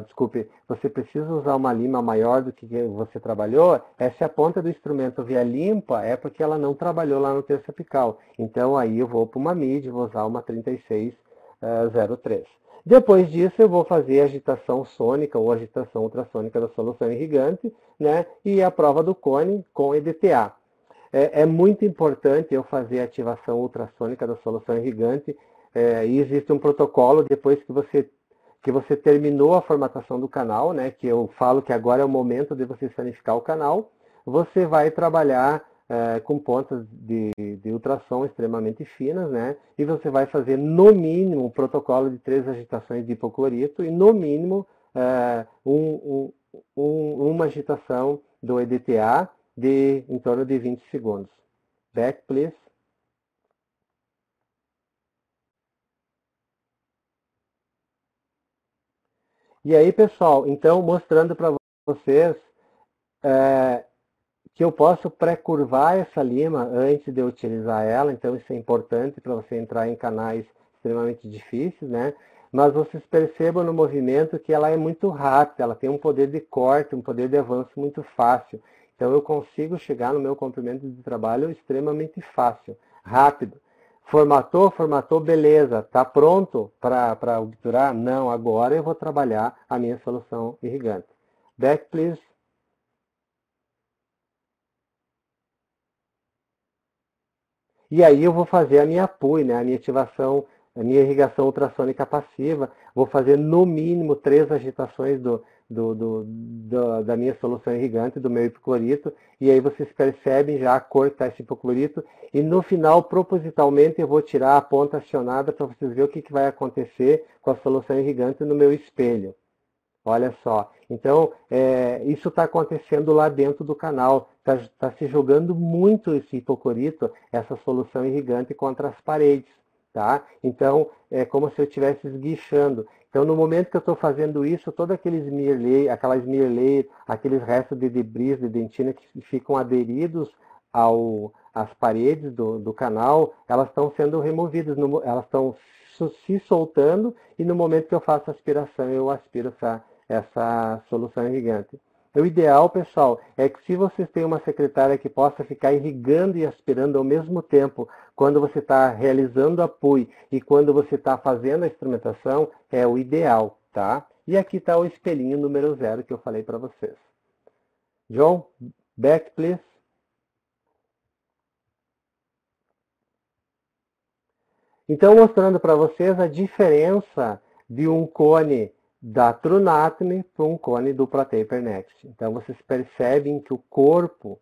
desculpe, você precisa usar uma lima maior do que você trabalhou, se a ponta do instrumento vier limpa, é porque ela não trabalhou lá no terço apical. Então aí eu vou para uma mid, vou usar uma 3603. Depois disso eu vou fazer a agitação sônica ou agitação ultrassônica da solução irrigante, né? E a prova do cone com EDTA. É muito importante eu fazer a ativação ultrassônica da solução irrigante, e existe um protocolo depois que você terminou a formatação do canal, né, que eu falo que agora é o momento de você sanificar o canal, você vai trabalhar com pontas de ultrassom extremamente finas, né, e você vai fazer no mínimo um protocolo de 3 agitações de hipoclorito e no mínimo uma agitação do EDTA de em torno de 20 segundos. Back, please. E aí, pessoal, então, mostrando para vocês que eu posso pré-curvar essa lima antes de eu utilizar ela, então isso é importante para você entrar em canais extremamente difíceis, né? Mas vocês percebam no movimento que ela é muito rápida, ela tem um poder de corte, um poder de avanço muito fácil. Então eu consigo chegar no meu comprimento de trabalho extremamente fácil, rápido. Formatou, beleza. Está pronto para obturar? Não, agora eu vou trabalhar a minha solução irrigante. Back, please. E aí eu vou fazer a minha PUI, né, a minha ativação, a minha irrigação ultrassônica passiva. Vou fazer no mínimo 3 agitações da minha solução irrigante, do meu hipoclorito. E aí vocês percebem já a cor que está esse hipoclorito. E no final, propositalmente, eu vou tirar a ponta acionada para vocês verem o que vai acontecer com a solução irrigante no meu espelho. Olha só, então isso está acontecendo lá dentro do canal, está se jogando muito esse hipoclorito, essa solução irrigante contra as paredes, tá? Então é como se eu estivesse esguichando. Então no momento que eu estou fazendo isso, todo aquele smear layer, aquela smear layer, aqueles restos de debris de dentina que ficam aderidos às paredes do canal, elas estão sendo removidas, elas estão se soltando e no momento que eu faço a aspiração, eu aspiro essa solução irrigante. O ideal, pessoal, é que se vocês têm uma secretária que possa ficar irrigando e aspirando ao mesmo tempo, quando você está realizando a PUI e quando você está fazendo a instrumentação, é o ideal, tá? E aqui está o espelhinho número 0 que eu falei para vocês. John, back, please. Então, mostrando para vocês a diferença de um cone da TrueNanotechnology para um cone do ProTaper Next. Então, vocês percebem que o corpo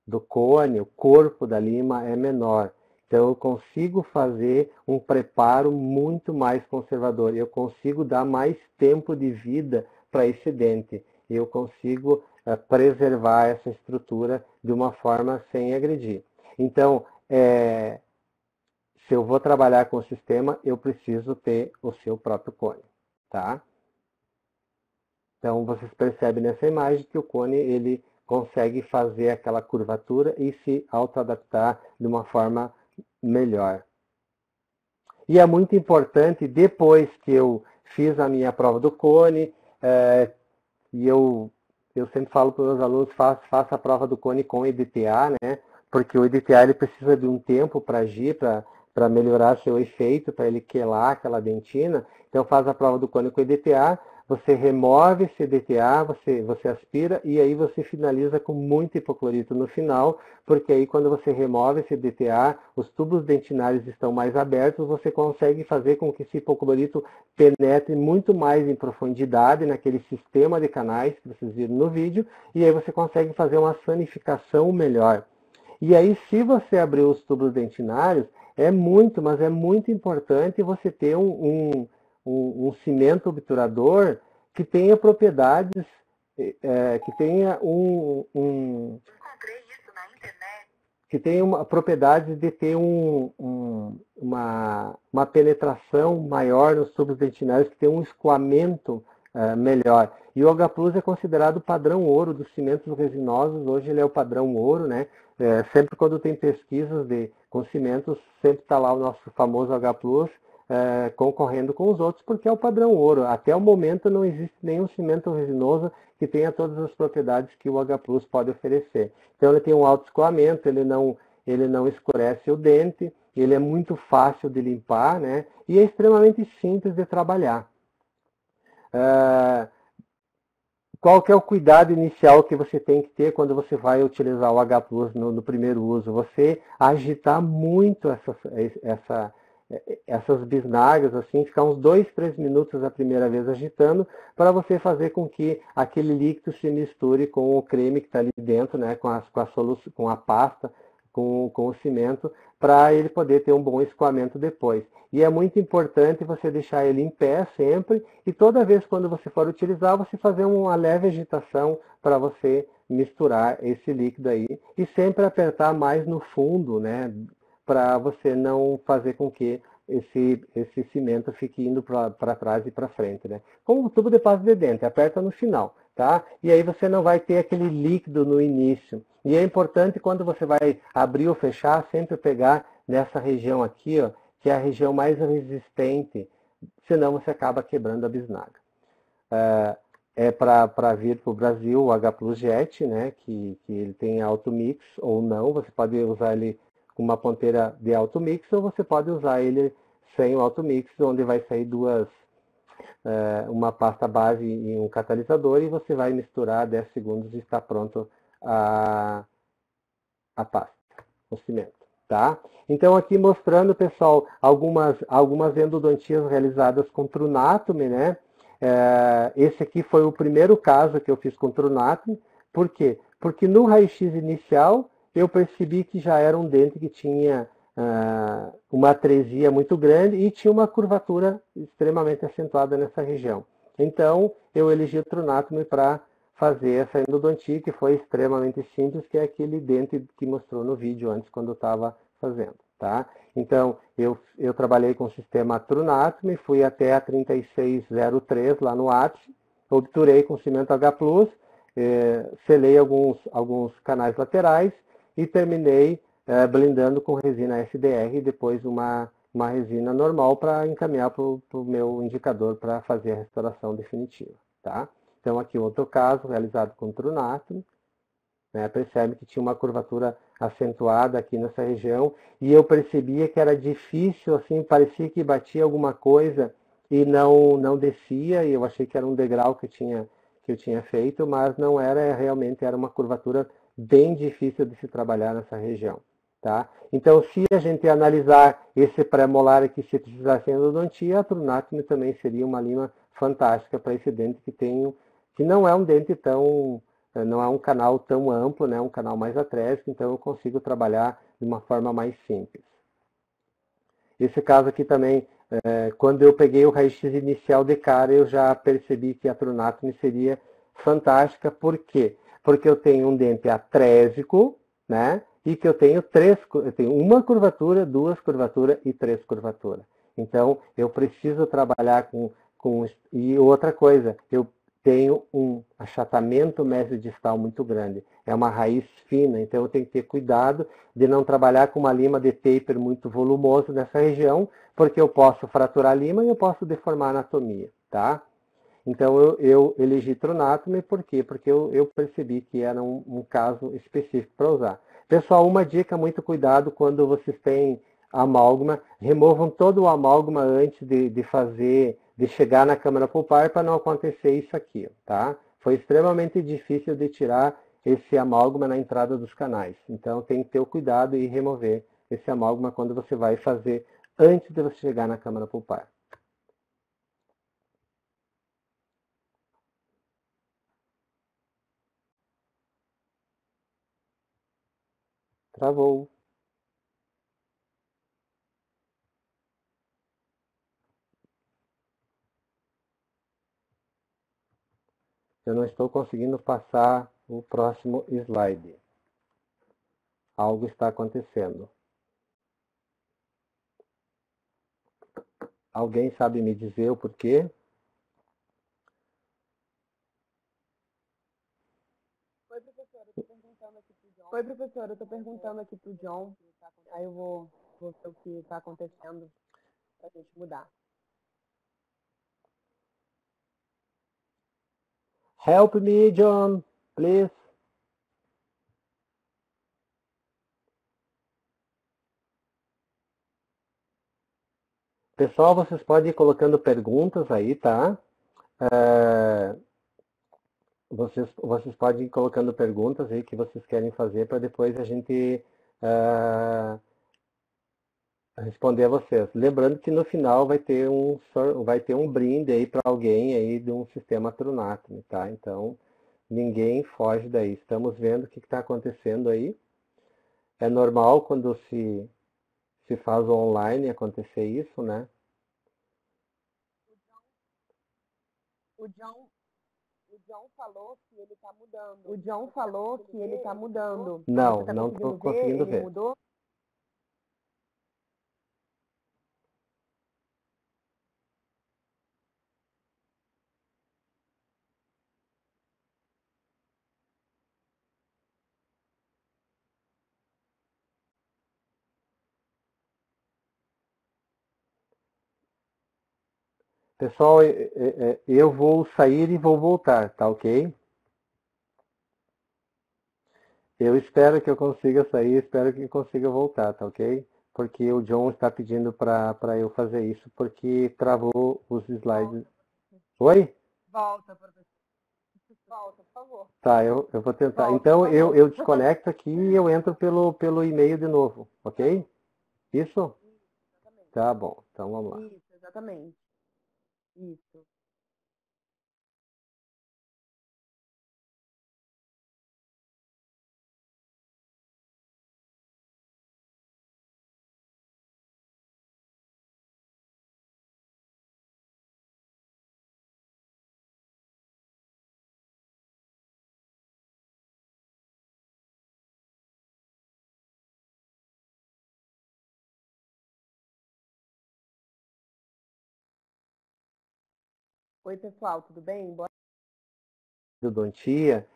do cone, o corpo da lima é menor. Então, eu consigo fazer um preparo muito mais conservador. Eu consigo dar mais tempo de vida para esse dente. Eu consigo preservar essa estrutura de uma forma sem agredir. Então, se eu vou trabalhar com o sistema, eu preciso ter o seu próprio cone, tá? Então, vocês percebem nessa imagem que o cone, ele consegue fazer aquela curvatura e se auto-adaptar de uma forma melhor. E é muito importante, depois que eu fiz a minha prova do cone, e eu sempre falo para os meus alunos, faça a prova do cone com EDTA, né? Porque o EDTA ele precisa de um tempo para agir, para melhorar seu efeito, para ele quelar aquela dentina. Então faz a prova do cone com EDTA, você remove esse EDTA, você aspira e aí você finaliza com muito hipoclorito no final, porque aí quando você remove esse EDTA, os tubos dentinários estão mais abertos, você consegue fazer com que esse hipoclorito penetre muito mais em profundidade naquele sistema de canais que vocês viram no vídeo, e aí você consegue fazer uma sanificação melhor. E aí, se você abrir os tubos dentinários, mas é muito importante você ter um cimento obturador que tenha propriedades, que tenha encontrei isso na internet. Que tenha uma propriedade de ter uma penetração maior nos tubos dentinários, que tenha um escoamento melhor. E o H Plus é considerado o padrão ouro dos cimentos resinosos, hoje ele é o padrão ouro, né? Sempre quando tem pesquisas com cimentos, sempre está lá o nosso famoso H Plus, concorrendo com os outros, porque é o padrão ouro. Até o momento não existe nenhum cimento resinoso que tenha todas as propriedades que o H+ pode oferecer. Então ele tem um alto escoamento, ele não escurece o dente, ele é muito fácil de limpar, né? E é extremamente simples de trabalhar. Qual que é o cuidado inicial que você tem que ter quando você vai utilizar o H+ no primeiro uso? Você agitar muito essas bisnagas, assim, ficar uns 2, 3 minutos a primeira vez agitando, para você fazer com que aquele líquido se misture com o creme que está ali dentro, né, com a pasta, com o cimento, para ele poder ter um bom escoamento depois. E é muito importante você deixar ele em pé sempre, e toda vez quando você for utilizar, você fazer uma leve agitação para você misturar esse líquido aí, e sempre apertar mais no fundo, né, para você não fazer com que esse cimento fique indo para trás e para frente, né? Como o tubo de pasta de dente, aperta no final, tá? E aí você não vai ter aquele líquido no início. E é importante quando você vai abrir ou fechar, sempre pegar nessa região aqui, ó, que é a região mais resistente, senão você acaba quebrando a bisnaga. Para vir para o Brasil o H+ Jet, né, que ele tem alto mix ou não, você pode usar ele com uma ponteira de alto mix ou você pode usar ele sem o alto mix, onde vai sair uma pasta base e um catalisador, e você vai misturar 10 segundos e está pronto a pasta, o cimento. Tá? Então aqui mostrando, pessoal, algumas endodontias realizadas com Trunátume, né? Esse aqui foi o primeiro caso que eu fiz com Trunátume. Por quê? Porque no raio-x inicial eu percebi que já era um dente que tinha uma atresia muito grande e tinha uma curvatura extremamente acentuada nessa região. Então eu elegi o Trunátume para fazer essa endodontia, que foi extremamente simples, que é aquele dente que mostrou no vídeo antes, quando eu estava fazendo. Tá? Então, eu trabalhei com o sistema Trunátume, fui até a 3603 lá no ápice, obturei com cimento H+, selei alguns canais laterais e terminei blindando com resina SDR e depois uma resina normal para encaminhar para o meu indicador para fazer a restauração definitiva. Tá? Então, aqui outro caso, realizado com Trunátume, né? Percebe que tinha uma curvatura acentuada aqui nessa região, e eu percebia que era difícil, assim, parecia que batia alguma coisa e não descia, e eu achei que era um degrau que eu tinha feito, mas não era, realmente era uma curvatura bem difícil de se trabalhar nessa região. Tá? Então, se a gente analisar esse pré-molar aqui, se precisasse de endodontia, a Trunátume também seria uma lima fantástica para esse dente que não é um dente não é um canal tão amplo, né? Um canal mais atrésico, então eu consigo trabalhar de uma forma mais simples. Esse caso aqui também, quando eu peguei o raio-x inicial de cara, eu já percebi que a Trunátume seria fantástica. Por quê? Porque eu tenho um dente atrésico, né? E que eu tenho uma curvatura, duas curvaturas e três curvaturas. Então, eu preciso trabalhar e outra coisa, eu tenho um achatamento mesodistal muito grande. É uma raiz fina, então eu tenho que ter cuidado de não trabalhar com uma lima de taper muito volumoso nessa região, porque eu posso fraturar a lima e eu posso deformar a anatomia, tá? Então eu elegi Trunátume, por quê? Porque eu percebi que era um caso específico para usar. Pessoal, uma dica, muito cuidado quando vocês têm amálgama, removam todo o amálgama antes de chegar na câmara pulpar para não acontecer isso aqui, tá? Foi extremamente difícil de tirar esse amálgama na entrada dos canais. Então tem que ter o cuidado e remover esse amálgama quando você vai fazer antes de você chegar na câmara pulpar. Travou. Eu não estou conseguindo passar o próximo slide. Algo está acontecendo. Alguém sabe me dizer o porquê? Oi, professora, eu estou perguntando aqui para o John. Aí eu vou ver o que está acontecendo. pra gente mudar. Help me, John, please. Pessoal, vocês podem ir colocando perguntas aí, tá? Vocês podem ir colocando perguntas aí que vocês querem fazer para depois a gente responder a vocês. Lembrando que no final vai ter um brinde aí para alguém aí de um sistema Trunatme, tá? Então, ninguém foge daí. Estamos vendo o que está acontecendo aí. É normal quando se faz online acontecer isso, né? O John falou que ele tá mudando. O John falou que ele tá mudando. Não, Você tá não conseguindo estou conseguindo Ele ver. mudou? Pessoal, eu vou sair e vou voltar, tá ok? Eu espero que eu consiga sair, espero que consiga voltar, tá ok? Porque o John está pedindo para eu fazer isso, porque travou os slides. Oi? Volta, professor. Volta, por favor. Tá, eu vou tentar. Volta, Então por favor. eu desconecto aqui e eu entro pelo e-mail de novo, ok? Isso? Exatamente. Tá bom, então vamos lá. Isso, exatamente. Isso. Oi, pessoal, tudo bem? Endodontia.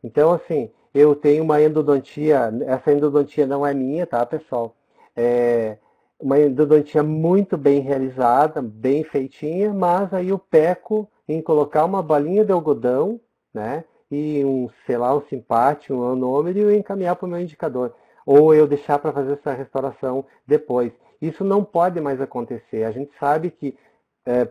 Então, assim, eu tenho uma endodontia, essa endodontia não é minha, tá, pessoal? É uma endodontia muito bem realizada, bem feitinha, mas aí eu peco em colocar uma bolinha de algodão, né, e sei lá, um simpático, um anômero e eu encaminhar para o meu indicador. Ou eu deixar para fazer essa restauração depois. Isso não pode mais acontecer. A gente sabe que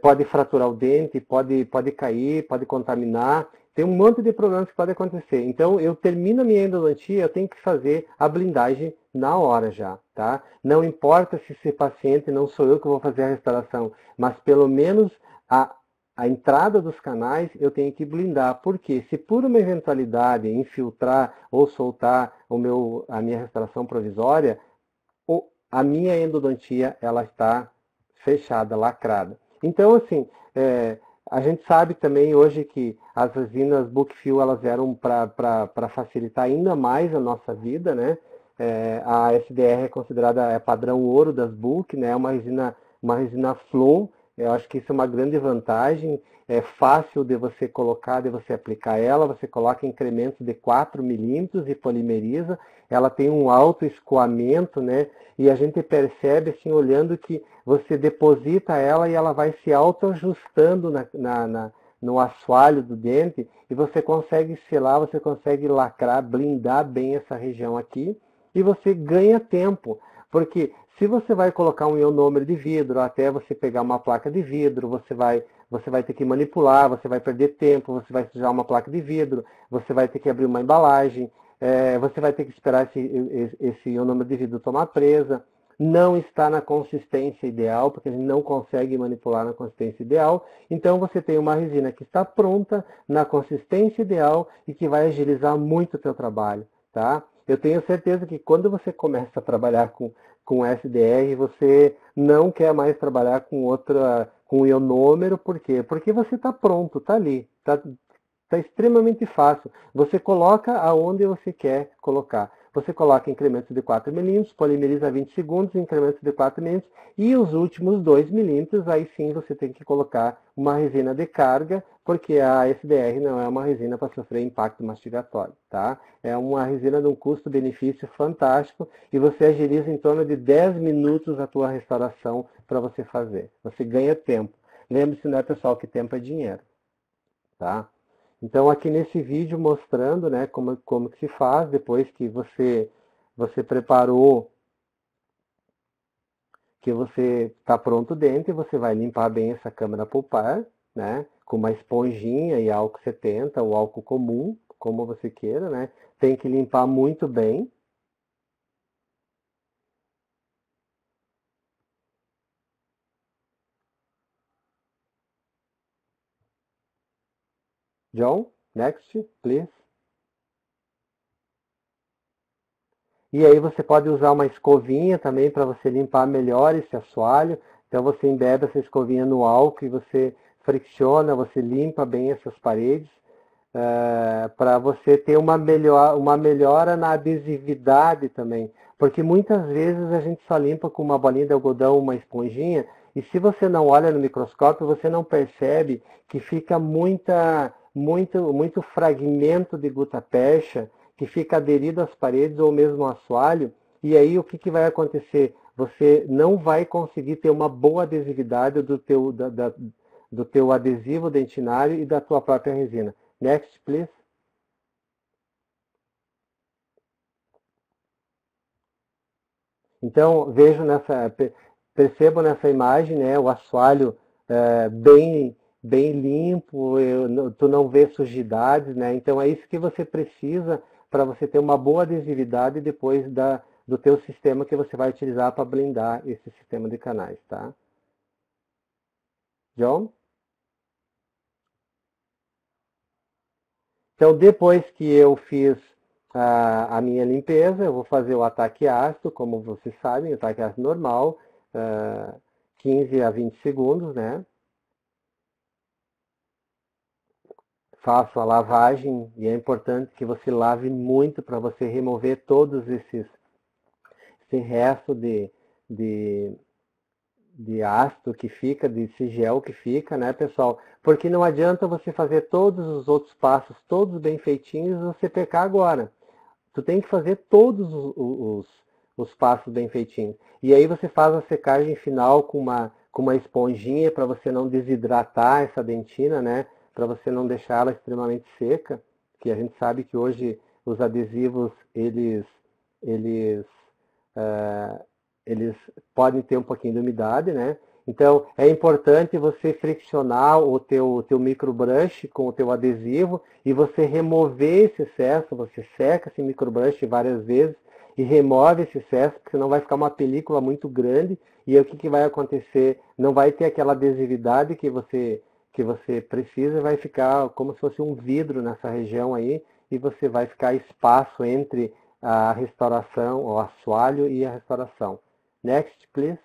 pode fraturar o dente, pode cair, pode contaminar, tem um monte de problemas que podem acontecer. Então, eu termino a minha endodontia, eu tenho que fazer a blindagem na hora já, tá? Não importa se esse paciente não sou eu que vou fazer a restauração, mas pelo menos a entrada dos canais eu tenho que blindar, porque se por uma eventualidade infiltrar ou soltar a minha restauração provisória, a minha endodontia ela está fechada, lacrada. Então, assim, a gente sabe também hoje que as resinas Bookfill elas eram para facilitar ainda mais a nossa vida, né? A SDR é considerada padrão ouro das Book, né? Uma resina Flow. Eu acho que isso é uma grande vantagem. É fácil de você colocar, de você aplicar ela. Você coloca incrementos de 4 milímetros e polimeriza. Ela tem um alto escoamento, né? E a gente percebe, assim, olhando que você deposita ela e ela vai se autoajustando no assoalho do dente e você consegue selar, você consegue lacrar, blindar bem essa região aqui e você ganha tempo, porque se você vai colocar um ionômero de vidro, até você pegar uma placa de vidro, você vai ter que manipular, você vai perder tempo, você vai sujar uma placa de vidro, você vai ter que abrir uma embalagem, você vai ter que esperar esse ionômero de vidro tomar presa, não está na consistência ideal, porque a gente não consegue manipular na consistência ideal. Então você tem uma resina que está pronta, na consistência ideal e que vai agilizar muito o teu trabalho, tá? Eu tenho certeza que quando você começa a trabalhar com SDR, você não quer mais trabalhar com ionômero, por quê? Porque você está pronto, está ali, está extremamente fácil. Você coloca aonde você quer colocar. você coloca incrementos de 4 milímetros, polimeriza 20 segundos, incrementos de 4 milímetros, e os últimos 2 milímetros, aí sim você tem que colocar uma resina de carga, porque a SDR não é uma resina para sofrer impacto mastigatório, tá? É uma resina de um custo-benefício fantástico, e você agiliza em torno de 10 minutos a tua restauração para você fazer. Você ganha tempo. Lembre-se, né, pessoal, que tempo é dinheiro, tá? Então, aqui nesse vídeo mostrando, né, como que se faz, depois que você preparou, que você está pronto o dente, você vai limpar bem essa câmara pulpar, né, com uma esponjinha e álcool 70 ou álcool comum, como você queira, né? Tem que limpar muito bem. John, next, please. E aí você pode usar uma escovinha também para você limpar melhor esse assoalho. Então você embebe essa escovinha no álcool e você fricciona, você limpa bem essas paredes, para você ter uma melhora na adesividade também. Porque muitas vezes a gente só limpa com uma bolinha de algodão, uma esponjinha, e se você não olha no microscópio, você não percebe que fica muito fragmento de gutta-percha, que fica aderido às paredes ou mesmo ao assoalho, e aí o que vai acontecer? Você não vai conseguir ter uma boa adesividade do teu adesivo dentinário e da tua própria resina. Next, please. Então, percebo nessa imagem, né, o assoalho bem limpo, tu não vê sujidades, né? Então é isso que você precisa para você ter uma boa adesividade depois do teu sistema que você vai utilizar para blindar esse sistema de canais, tá? John? Então, depois que eu fiz a minha limpeza, eu vou fazer o ataque ácido, como vocês sabem, o ataque ácido normal, 15 a 20 segundos, né? Faço a lavagem e é importante que você lave muito para você remover todos esse resto de ácido que fica, desse gel que fica, né, pessoal? Porque não adianta você fazer todos os outros passos, todos bem feitinhos, e você pecar agora. Tu tem que fazer todos os passos bem feitinhos. E aí você faz a secagem final com uma esponjinha para você não desidratar essa dentina, né? Para você não deixar ela extremamente seca, que a gente sabe que hoje os adesivos, eles, uh, eles podem ter um pouquinho de umidade, né? Então, é importante você friccionar o teu microbrush com o teu adesivo e você remover esse excesso, você seca esse microbrush várias vezes e remove esse excesso, porque senão vai ficar uma película muito grande e aí o que vai acontecer? Não vai ter aquela adesividade que você precisa, vai ficar como se fosse um vidro nessa região aí e você vai ficar espaço entre a restauração, o assoalho e a restauração. Next, please.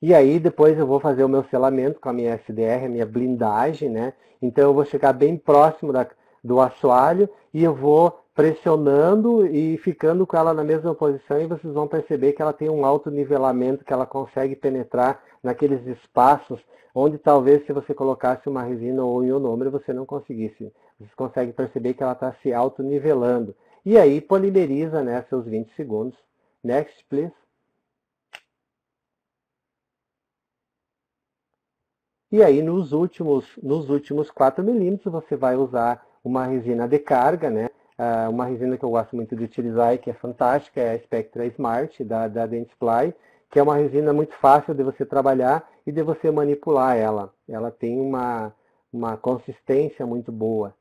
E aí depois eu vou fazer o meu selamento com a minha SDR, a minha blindagem, né? Então eu vou chegar bem próximo do assoalho e eu vou pressionando e ficando com ela na mesma posição e vocês vão perceber que ela tem um alto nivelamento, que ela consegue penetrar naqueles espaços onde talvez se você colocasse uma resina ou um ionômero você não conseguisse. Vocês conseguem perceber que ela está se auto-nivelando. E aí polimeriza, né, seus 20 segundos. Next, please. E aí nos últimos 4 milímetros você vai usar uma resina de carga, né? Uma resina que eu gosto muito de utilizar e que é fantástica, é a Spectra Smart da Dentsply, que é uma resina muito fácil de você trabalhar e de você manipular ela. Ela tem uma consistência muito boa.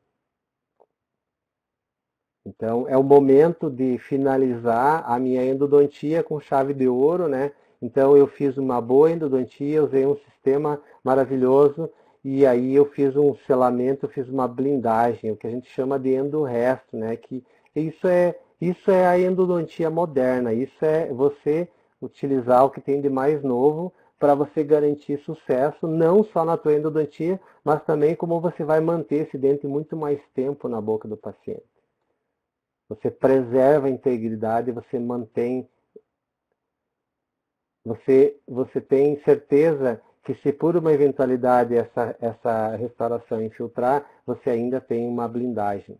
Então é o momento de finalizar a minha endodontia com chave de ouro, né? Então eu fiz uma boa endodontia, usei um sistema maravilhoso e aí eu fiz um selamento, eu fiz uma blindagem, o que a gente chama de endo-resto, né? Que isso é a endodontia moderna, isso é você utilizar o que tem de mais novo para você garantir sucesso, não só na tua endodontia, mas também como você vai manter esse dente muito mais tempo na boca do paciente. Você preserva a integridade, você mantém, você tem certeza que se por uma eventualidade essa restauração infiltrar, você ainda tem uma blindagem.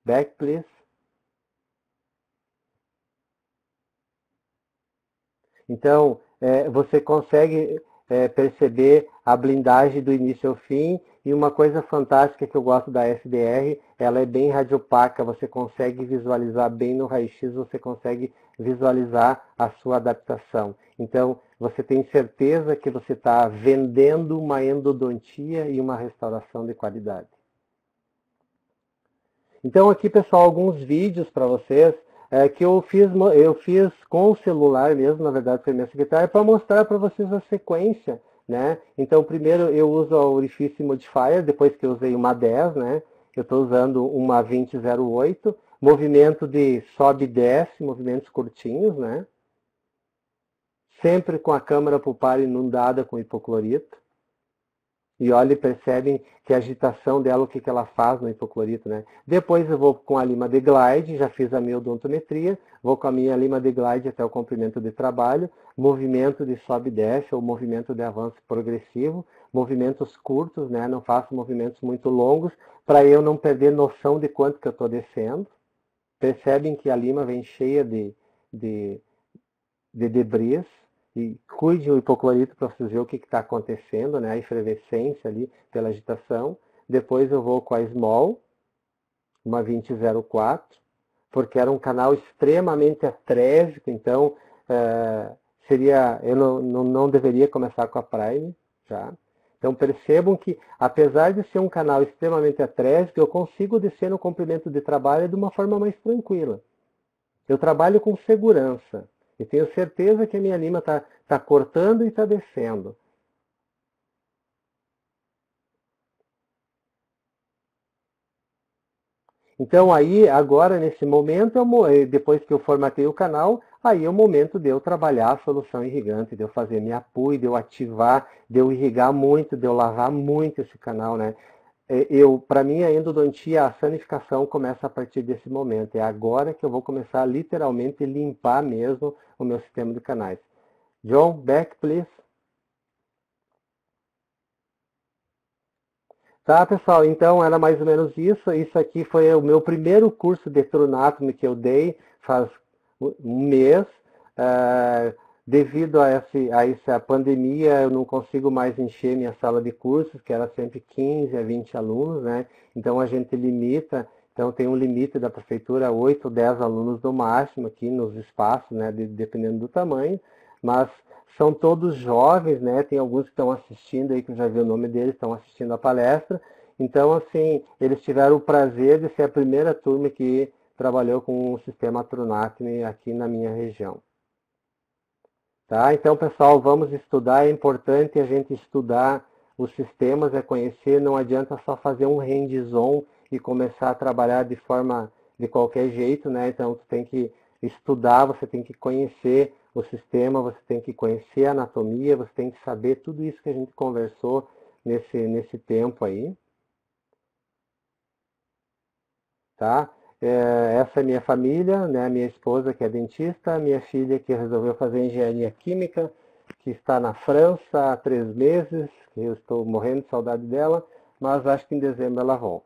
Back, please. Então, você consegue perceber a blindagem do início ao fim, e uma coisa fantástica que eu gosto da SDR, ela é bem radiopaca, você consegue visualizar bem no raio-x, você consegue visualizar a sua adaptação. Então, você tem certeza que você está vendendo uma endodontia e uma restauração de qualidade. Então, aqui, pessoal, alguns vídeos para vocês que eu fiz com o celular mesmo, na verdade, foi minha secretária, para mostrar para vocês a sequência, né? Então, primeiro eu uso a Orifice Modifier, depois que eu usei uma 10, né? Eu estou usando uma 2008, movimento de sobe e desce, movimentos curtinhos, né? Sempre com a câmara pulpar inundada com hipoclorito. E olha, percebem que a agitação dela, o que ela faz no hipoclorito, né? Depois eu vou com a lima de glide, já fiz a minha odontometria, vou com a minha lima de glide até o comprimento de trabalho, movimento de sobe e desce, ou movimento de avanço progressivo, movimentos curtos, né? Não faço movimentos muito longos, para eu não perder noção de quanto que eu estou descendo. Percebem que a lima vem cheia de debris. E cuide o hipoclorito para vocês verem o que está acontecendo, né? A efervescência ali pela agitação. Depois eu vou com a Small, uma 2004, porque era um canal extremamente atrésico, então eu não deveria começar com a Prime, já. Então percebam que, apesar de ser um canal extremamente atrésico, eu consigo descer no comprimento de trabalho de uma forma mais tranquila. Eu trabalho com segurança. E tenho certeza que a minha lima está cortando e está descendo. Então aí, agora, nesse momento, depois que eu formatei o canal, aí é o momento de eu trabalhar a solução irrigante, de eu fazer minha PUI, de eu ativar, de eu irrigar muito, de eu lavar muito esse canal, né? Para mim, a endodontia, a sanificação começa a partir desse momento. É agora que eu vou começar a literalmente limpar mesmo o meu sistema de canais. John, back, please. Tá, pessoal, então era mais ou menos isso. Isso aqui foi o meu primeiro curso de Trunátomo que eu dei faz um mês. Devido a essa pandemia, eu não consigo mais encher minha sala de cursos, que era sempre 15 a 20 alunos, né? Então a gente limita, então tem um limite da prefeitura, 8 ou 10 alunos no máximo aqui nos espaços, né? Dependendo do tamanho, mas são todos jovens, né? Tem alguns que estão assistindo aí, que eu já vi o nome deles, estão assistindo a palestra. Então, assim, eles tiveram o prazer de ser a primeira turma que trabalhou com o sistema Trunatme aqui na minha região. Tá? Então, pessoal, vamos estudar. É importante a gente estudar os sistemas, conhecer. Não adianta só fazer um hands-on e começar a trabalhar de qualquer jeito, né? Então, você tem que estudar, você tem que conhecer o sistema, você tem que conhecer a anatomia, você tem que saber tudo isso que a gente conversou nesse tempo aí. Tá? Essa é minha família, né? Minha esposa que é dentista, minha filha que resolveu fazer engenharia química, que está na França há 3 meses, que eu estou morrendo de saudade dela, mas acho que em dezembro ela volta.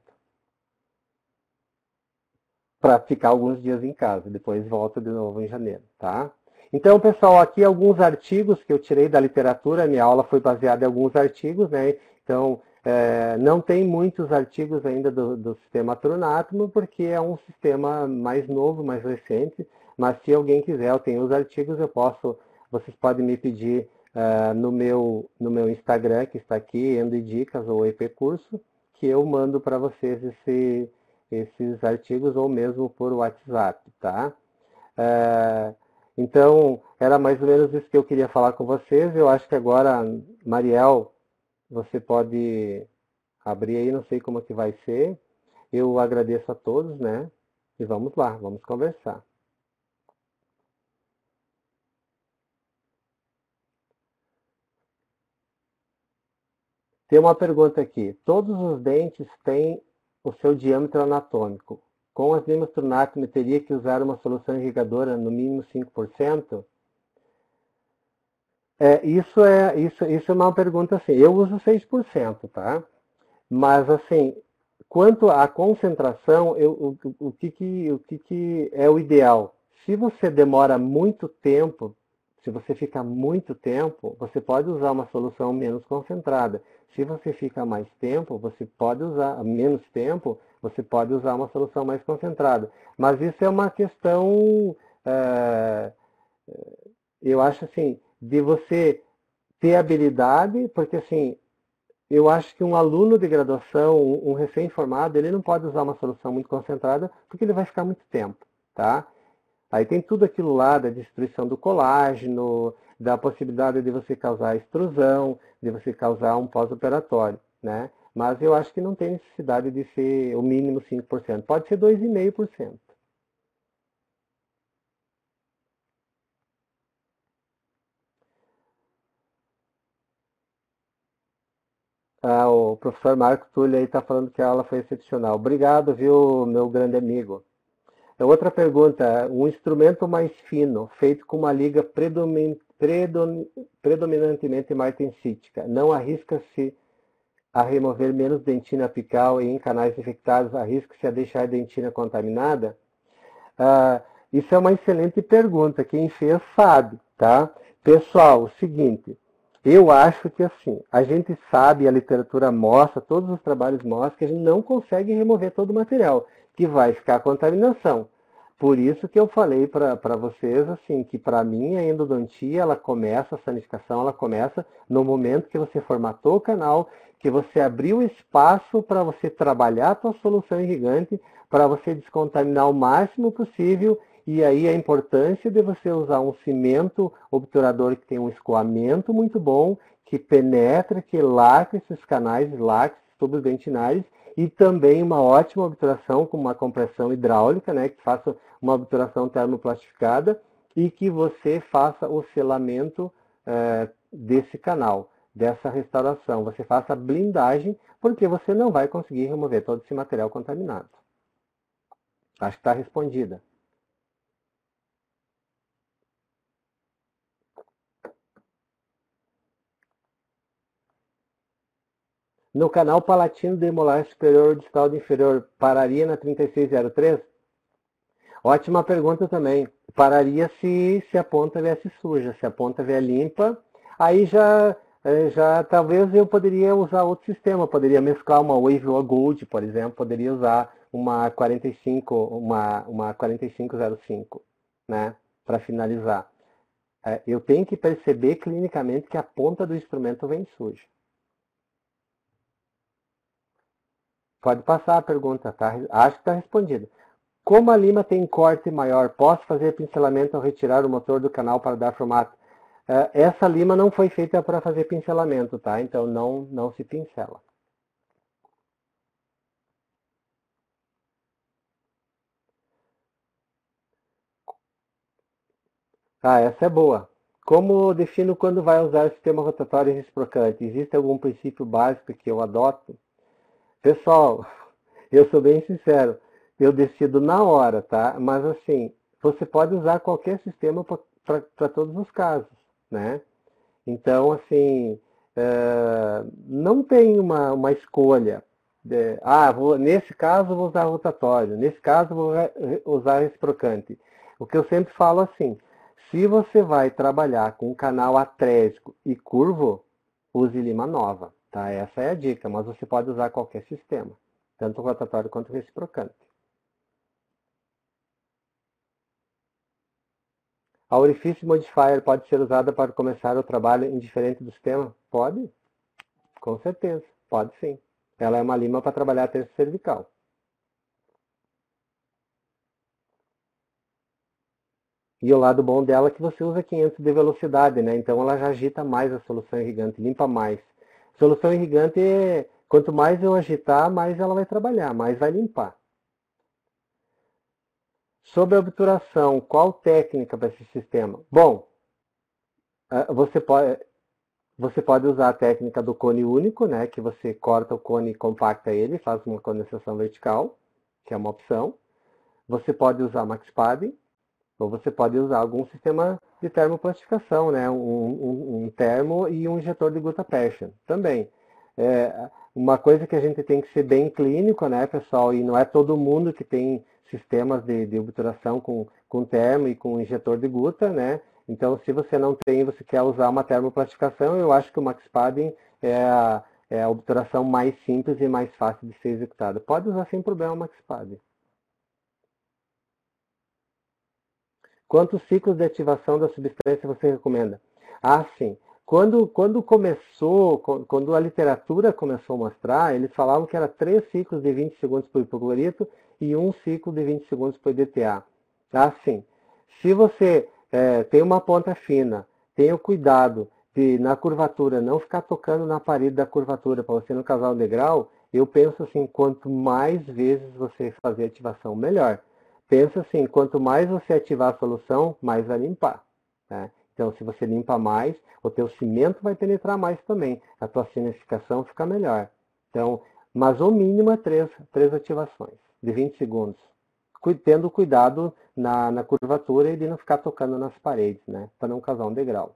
Para ficar alguns dias em casa, depois volta de novo em janeiro, tá? Então, pessoal, aqui alguns artigos que eu tirei da literatura, minha aula foi baseada em alguns artigos, né? Então, não tem muitos artigos ainda do sistema Trunátomo, porque é um sistema mais novo, mais recente, mas se alguém quiser, eu tenho os artigos, vocês podem me pedir no meu Instagram, que está aqui, Endo Dicas ou EP Curso, que eu mando para vocês esses artigos, ou mesmo por WhatsApp, tá? Então, era mais ou menos isso que eu queria falar com vocês. Eu acho que agora, Mariel, você pode abrir aí, não sei como é que vai ser. Eu agradeço a todos, né? E vamos lá, vamos conversar. Tem uma pergunta aqui. Todos os dentes têm o seu diâmetro anatômico. Com as limas Trunatum, teria que usar uma solução irrigadora no mínimo 5%? Isso é uma pergunta assim. Eu uso 6%, tá? Mas, assim, quanto à concentração, o que é o ideal? Se você demora muito tempo, se você fica muito tempo, você pode usar uma solução menos concentrada. Se você fica mais tempo, você pode usar menos tempo, você pode usar uma solução mais concentrada. Mas isso é uma questão, é, eu acho assim, de você ter habilidade, porque assim, eu acho que um aluno de graduação, um recém-formado, ele não pode usar uma solução muito concentrada, porque ele vai ficar muito tempo, tá? Aí tem tudo aquilo lá da destruição do colágeno, da possibilidade de você causar extrusão, de você causar um pós-operatório, né? Mas eu acho que não tem necessidade de ser o mínimo 5%. Pode ser 2,5%. Ah, o professor Marco Túlio aí está falando que a aula foi excepcional. Obrigado, viu, meu grande amigo. Outra pergunta, um instrumento mais fino, feito com uma liga predominantemente martensítica, não arrisca-se a remover menos dentina apical e em canais infectados, arrisca-se a deixar a dentina contaminada? Ah, isso é uma excelente pergunta, quem fez sabe, tá? Pessoal, o seguinte, eu acho que assim, a gente sabe, a literatura mostra, todos os trabalhos mostram que a gente não consegue remover todo o material, que vai ficar contaminação. Por isso que eu falei para vocês assim, que para mim a endodontia, ela começa, a sanificação, ela começa no momento que você formatou o canal, que você abriu espaço para você trabalhar a sua solução irrigante, para você descontaminar o máximo possível, e aí a importância de você usar um cimento obturador que tem um escoamento muito bom, que penetra, que lacre esses canais, lacre esses tubos dentinários, e também uma ótima obturação com uma compressão hidráulica, né, que faça uma obturação termoplastificada e que você faça o selamento desse canal, dessa restauração. Você faça a blindagem, porque você não vai conseguir remover todo esse material contaminado. Acho que está respondida. No canal palatino de molar superior distal do inferior, pararia na 3603? Ótima pergunta também. Pararia se a ponta viesse suja. Se a ponta vier limpa, aí já talvez eu poderia usar outro sistema. Poderia mesclar uma Wave ou Gold, por exemplo. Poderia usar uma 4505, né, para finalizar. Eu tenho que perceber clinicamente que a ponta do instrumento vem suja. Pode passar a pergunta, tá? Acho que está respondido. Como a lima tem corte maior, posso fazer pincelamento ao retirar o motor do canal para dar formato? Essa lima não foi feita para fazer pincelamento, tá? Então não se pincela. Essa é boa. Como defino quando vai usar o sistema rotatório reciprocante? Existe algum princípio básico que eu adoto? Pessoal, eu sou bem sincero, eu decido na hora, tá? Mas assim, você pode usar qualquer sistema para todos os casos, né? Então, assim, não tem uma escolha. Nesse caso vou usar rotatório, nesse caso vou usar reciprocante. O que eu sempre falo assim, se você vai trabalhar com um canal atrésico e curvo, use lima nova, tá? Essa é a dica, mas você pode usar qualquer sistema, tanto rotatório quanto reciprocante. A Orifice Modifier pode ser usada para começar o trabalho indiferente do sistema? Pode, com certeza, pode sim. Ela é uma lima para trabalhar a terça cervical. E o lado bom dela é que você usa 500 de velocidade, né? Então ela já agita mais a solução irrigante, limpa mais. Solução irrigante, quanto mais eu agitar, mais ela vai trabalhar, mais vai limpar. Sobre a obturação, qual técnica para esse sistema? Bom, você pode... Você pode usar a técnica do cone único, né, que você corta o cone e compacta ele, faz uma condensação vertical, que é uma opção. Você pode usar MaxPad, ou você pode usar algum sistema de termoplastificação, né, um termo e um injetor de gutapercha também. Uma coisa que a gente tem que ser bem clínico, né, pessoal, e não é todo mundo que tem sistemas de obturação com termo e com injetor de guta, né? Então, se você não tem, você quer usar uma termoplastificação, eu acho que o MaxPad é a obturação mais simples e mais fácil de ser executada. Pode usar sem problema o MaxPad. Quantos ciclos de ativação da substância você recomenda? Ah, sim. Quando a literatura começou a mostrar, eles falavam que era 3 ciclos de 20 segundos por hipoclorito e 1 ciclo de 20 segundos por DTA. Ah, sim. Se você tem uma ponta fina, tenha o cuidado de, na curvatura, não ficar tocando na parede da curvatura para você não causar um degrau, eu penso assim, quanto mais vezes você fazer ativação, melhor. Pensa assim, quanto mais você ativar a solução, mais vai limpar. Né? Então, se você limpa mais, o teu cimento vai penetrar mais também. A tua sinificação fica melhor. Então, mas o mínimo é 3 ativações, de 20 segundos. Tendo cuidado na curvatura e de não ficar tocando nas paredes, né? Para não causar um degrau.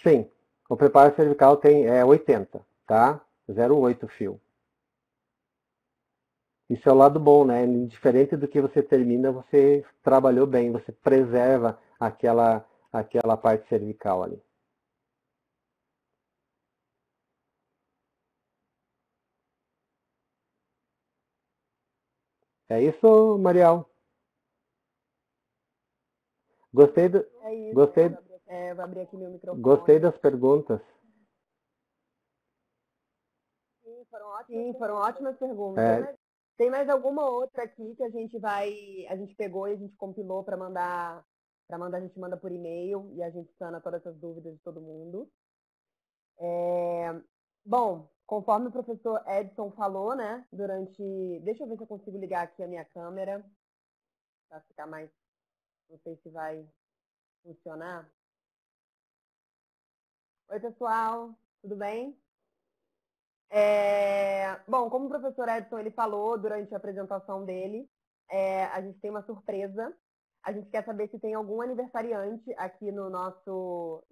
Sim, o preparo cervical tem 80, tá? 0,8 fio. Isso é o lado bom, né? Diferente do que você termina, você trabalhou bem, você preserva aquela parte cervical ali. É isso, Mariel? Gostei do... É isso. Gostei... Vou abrir aqui meu microfone. Gostei das perguntas. Sim, foram ótimas perguntas. Tem mais alguma outra aqui que a gente pegou e a gente compilou para mandar, a gente manda por e-mail e a gente sana todas essas dúvidas de todo mundo. Bom, conforme o professor Edson falou, né, deixa eu ver se eu consigo ligar aqui a minha câmera, para ficar mais, não sei se vai funcionar. Oi, pessoal, tudo bem? Bom, como o professor Edson ele falou durante a apresentação dele, a gente tem uma surpresa. A gente quer saber se tem algum aniversariante aqui no nosso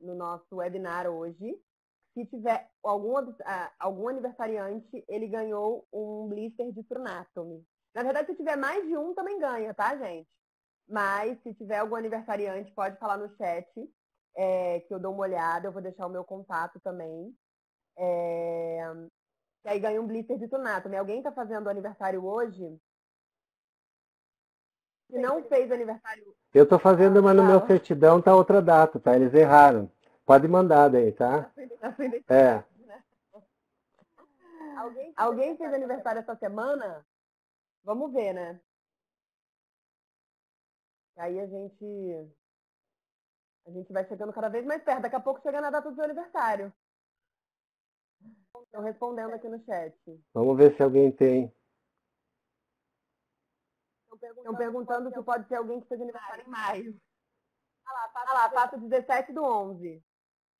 webinar hoje. Se tiver algum aniversariante, ele ganhou um blister de Trunatomy. Na verdade, se tiver mais de um, também ganha, tá, gente? Mas se tiver algum aniversariante, pode falar no chat, que eu dou uma olhada. Eu vou deixar o meu contato também. E aí ganha um blister de Trunatomy. Alguém está fazendo aniversário hoje? Se não fez aniversário... Eu estou fazendo, mas no meu certidão tá outra data, tá? Eles erraram. Pode mandar daí, tá? Alguém fez aniversário essa semana? Vamos ver, né? Aí a gente vai chegando cada vez mais perto. Daqui a pouco chega na data do seu aniversário. Estão respondendo aqui no chat. Vamos ver se alguém tem. Estão perguntando se pode ser alguém que fez aniversário em maio. Ah lá, faço 17/11.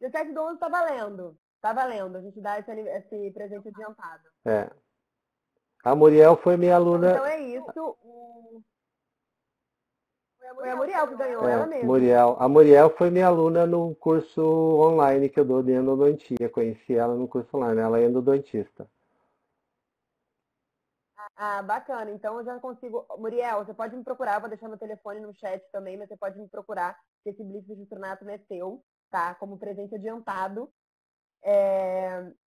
17/11 tá valendo. Tá valendo. A gente dá esse presente adiantado. A Muriel foi minha aluna. Então é isso. Foi a Muriel que ganhou, ela mesma. Muriel. A Muriel foi minha aluna no curso online que eu dou de endodontia. Conheci ela no curso online. Ela é endodontista. Ah, bacana. Então eu já consigo... Muriel, você pode me procurar, eu vou deixar meu telefone no chat também, mas você pode me procurar, que esse blister de Trunatomy é seu, tá? Como presente adiantado.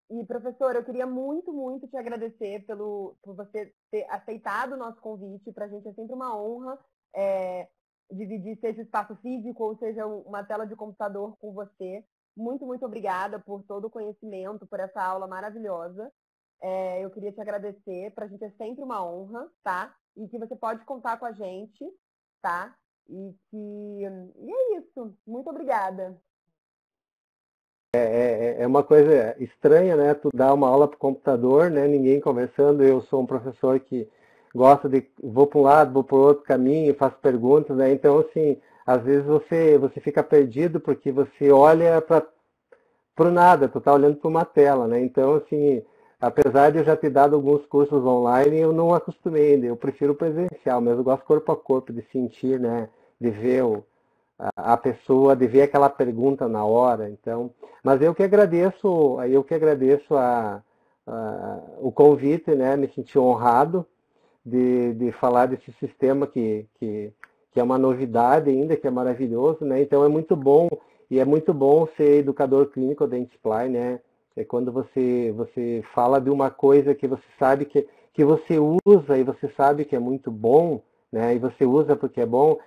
E, professor, eu queria muito, muito te agradecer por você ter aceitado o nosso convite. Para a gente é sempre uma honra dividir, seja espaço físico ou seja uma tela de computador com você. Muito, muito obrigada por todo o conhecimento, por essa aula maravilhosa. Eu queria te agradecer, para a gente é sempre uma honra, tá? E que você pode contar com a gente, tá? E é isso. Muito obrigada. É uma coisa estranha, né? Tu dá uma aula pro computador, né? Ninguém conversando. Eu sou um professor que gosta de... Vou para um lado, vou para o outro caminho, faço perguntas, né? Então, assim, às vezes você fica perdido porque você olha para o nada, tu tá olhando para uma tela, né? Então, assim, apesar de eu já ter dado alguns cursos online, eu não acostumei ainda. Eu prefiro o presencial, mas eu gosto corpo a corpo, de sentir, né? De ver a pessoa, de ver aquela pergunta na hora. Então, mas eu que agradeço o convite, né? Me senti honrado de falar desse sistema que é uma novidade ainda, que é maravilhoso, né? Então é muito bom, e é muito bom ser educador clínico da Dentsply, né? É quando você fala de uma coisa que você sabe que você usa e você sabe que é muito bom, né? E você usa porque é bom,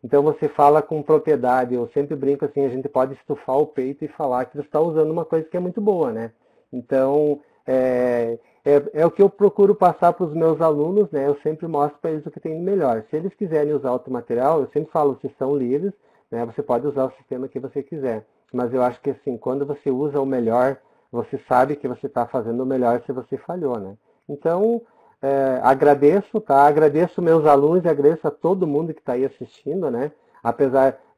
então você fala com propriedade. Eu sempre brinco assim, a gente pode estufar o peito e falar que você está usando uma coisa que é muito boa, né? Então, é o que eu procuro passar para os meus alunos, né? Eu sempre mostro para eles o que tem de melhor. Se eles quiserem usar outro material, eu sempre falo, vocês são livres, né? Você pode usar o sistema que você quiser. Mas eu acho que assim, quando você usa o melhor, você sabe que você está fazendo o melhor se você falhou, né? Então, agradeço, tá? Agradeço meus alunos e agradeço a todo mundo que está aí assistindo, né?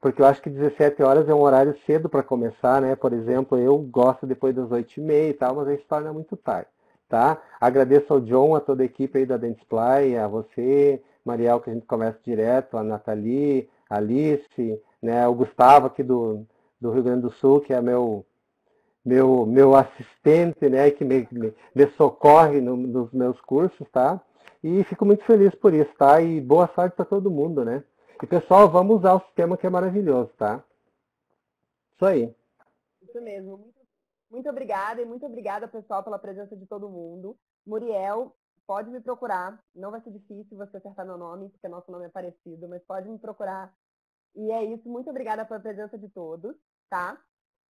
Porque eu acho que 17 horas é um horário cedo para começar, né? Por exemplo, eu gosto depois das 8h30 e tal, mas aí se torna muito tarde, tá? Agradeço ao John, a toda a equipe aí da Dentsply, a você, Mariel, que a gente conversa direto, a Nathalie, a Alice, né? O Gustavo aqui do Rio Grande do Sul, que é meu assistente, né, que me socorre nos meus cursos, tá? E fico muito feliz por isso, tá? E boa sorte para todo mundo, né? E pessoal, vamos usar o sistema que é maravilhoso, tá? Isso aí. Isso mesmo. Muito obrigada e muito obrigada, pessoal, pela presença de todo mundo. Muriel, pode me procurar. Não vai ser difícil você acertar meu nome, porque nosso nome é parecido, mas pode me procurar. E é isso. Muito obrigada pela presença de todos, tá?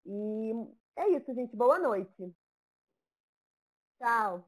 E é isso, gente. Boa noite. Tchau.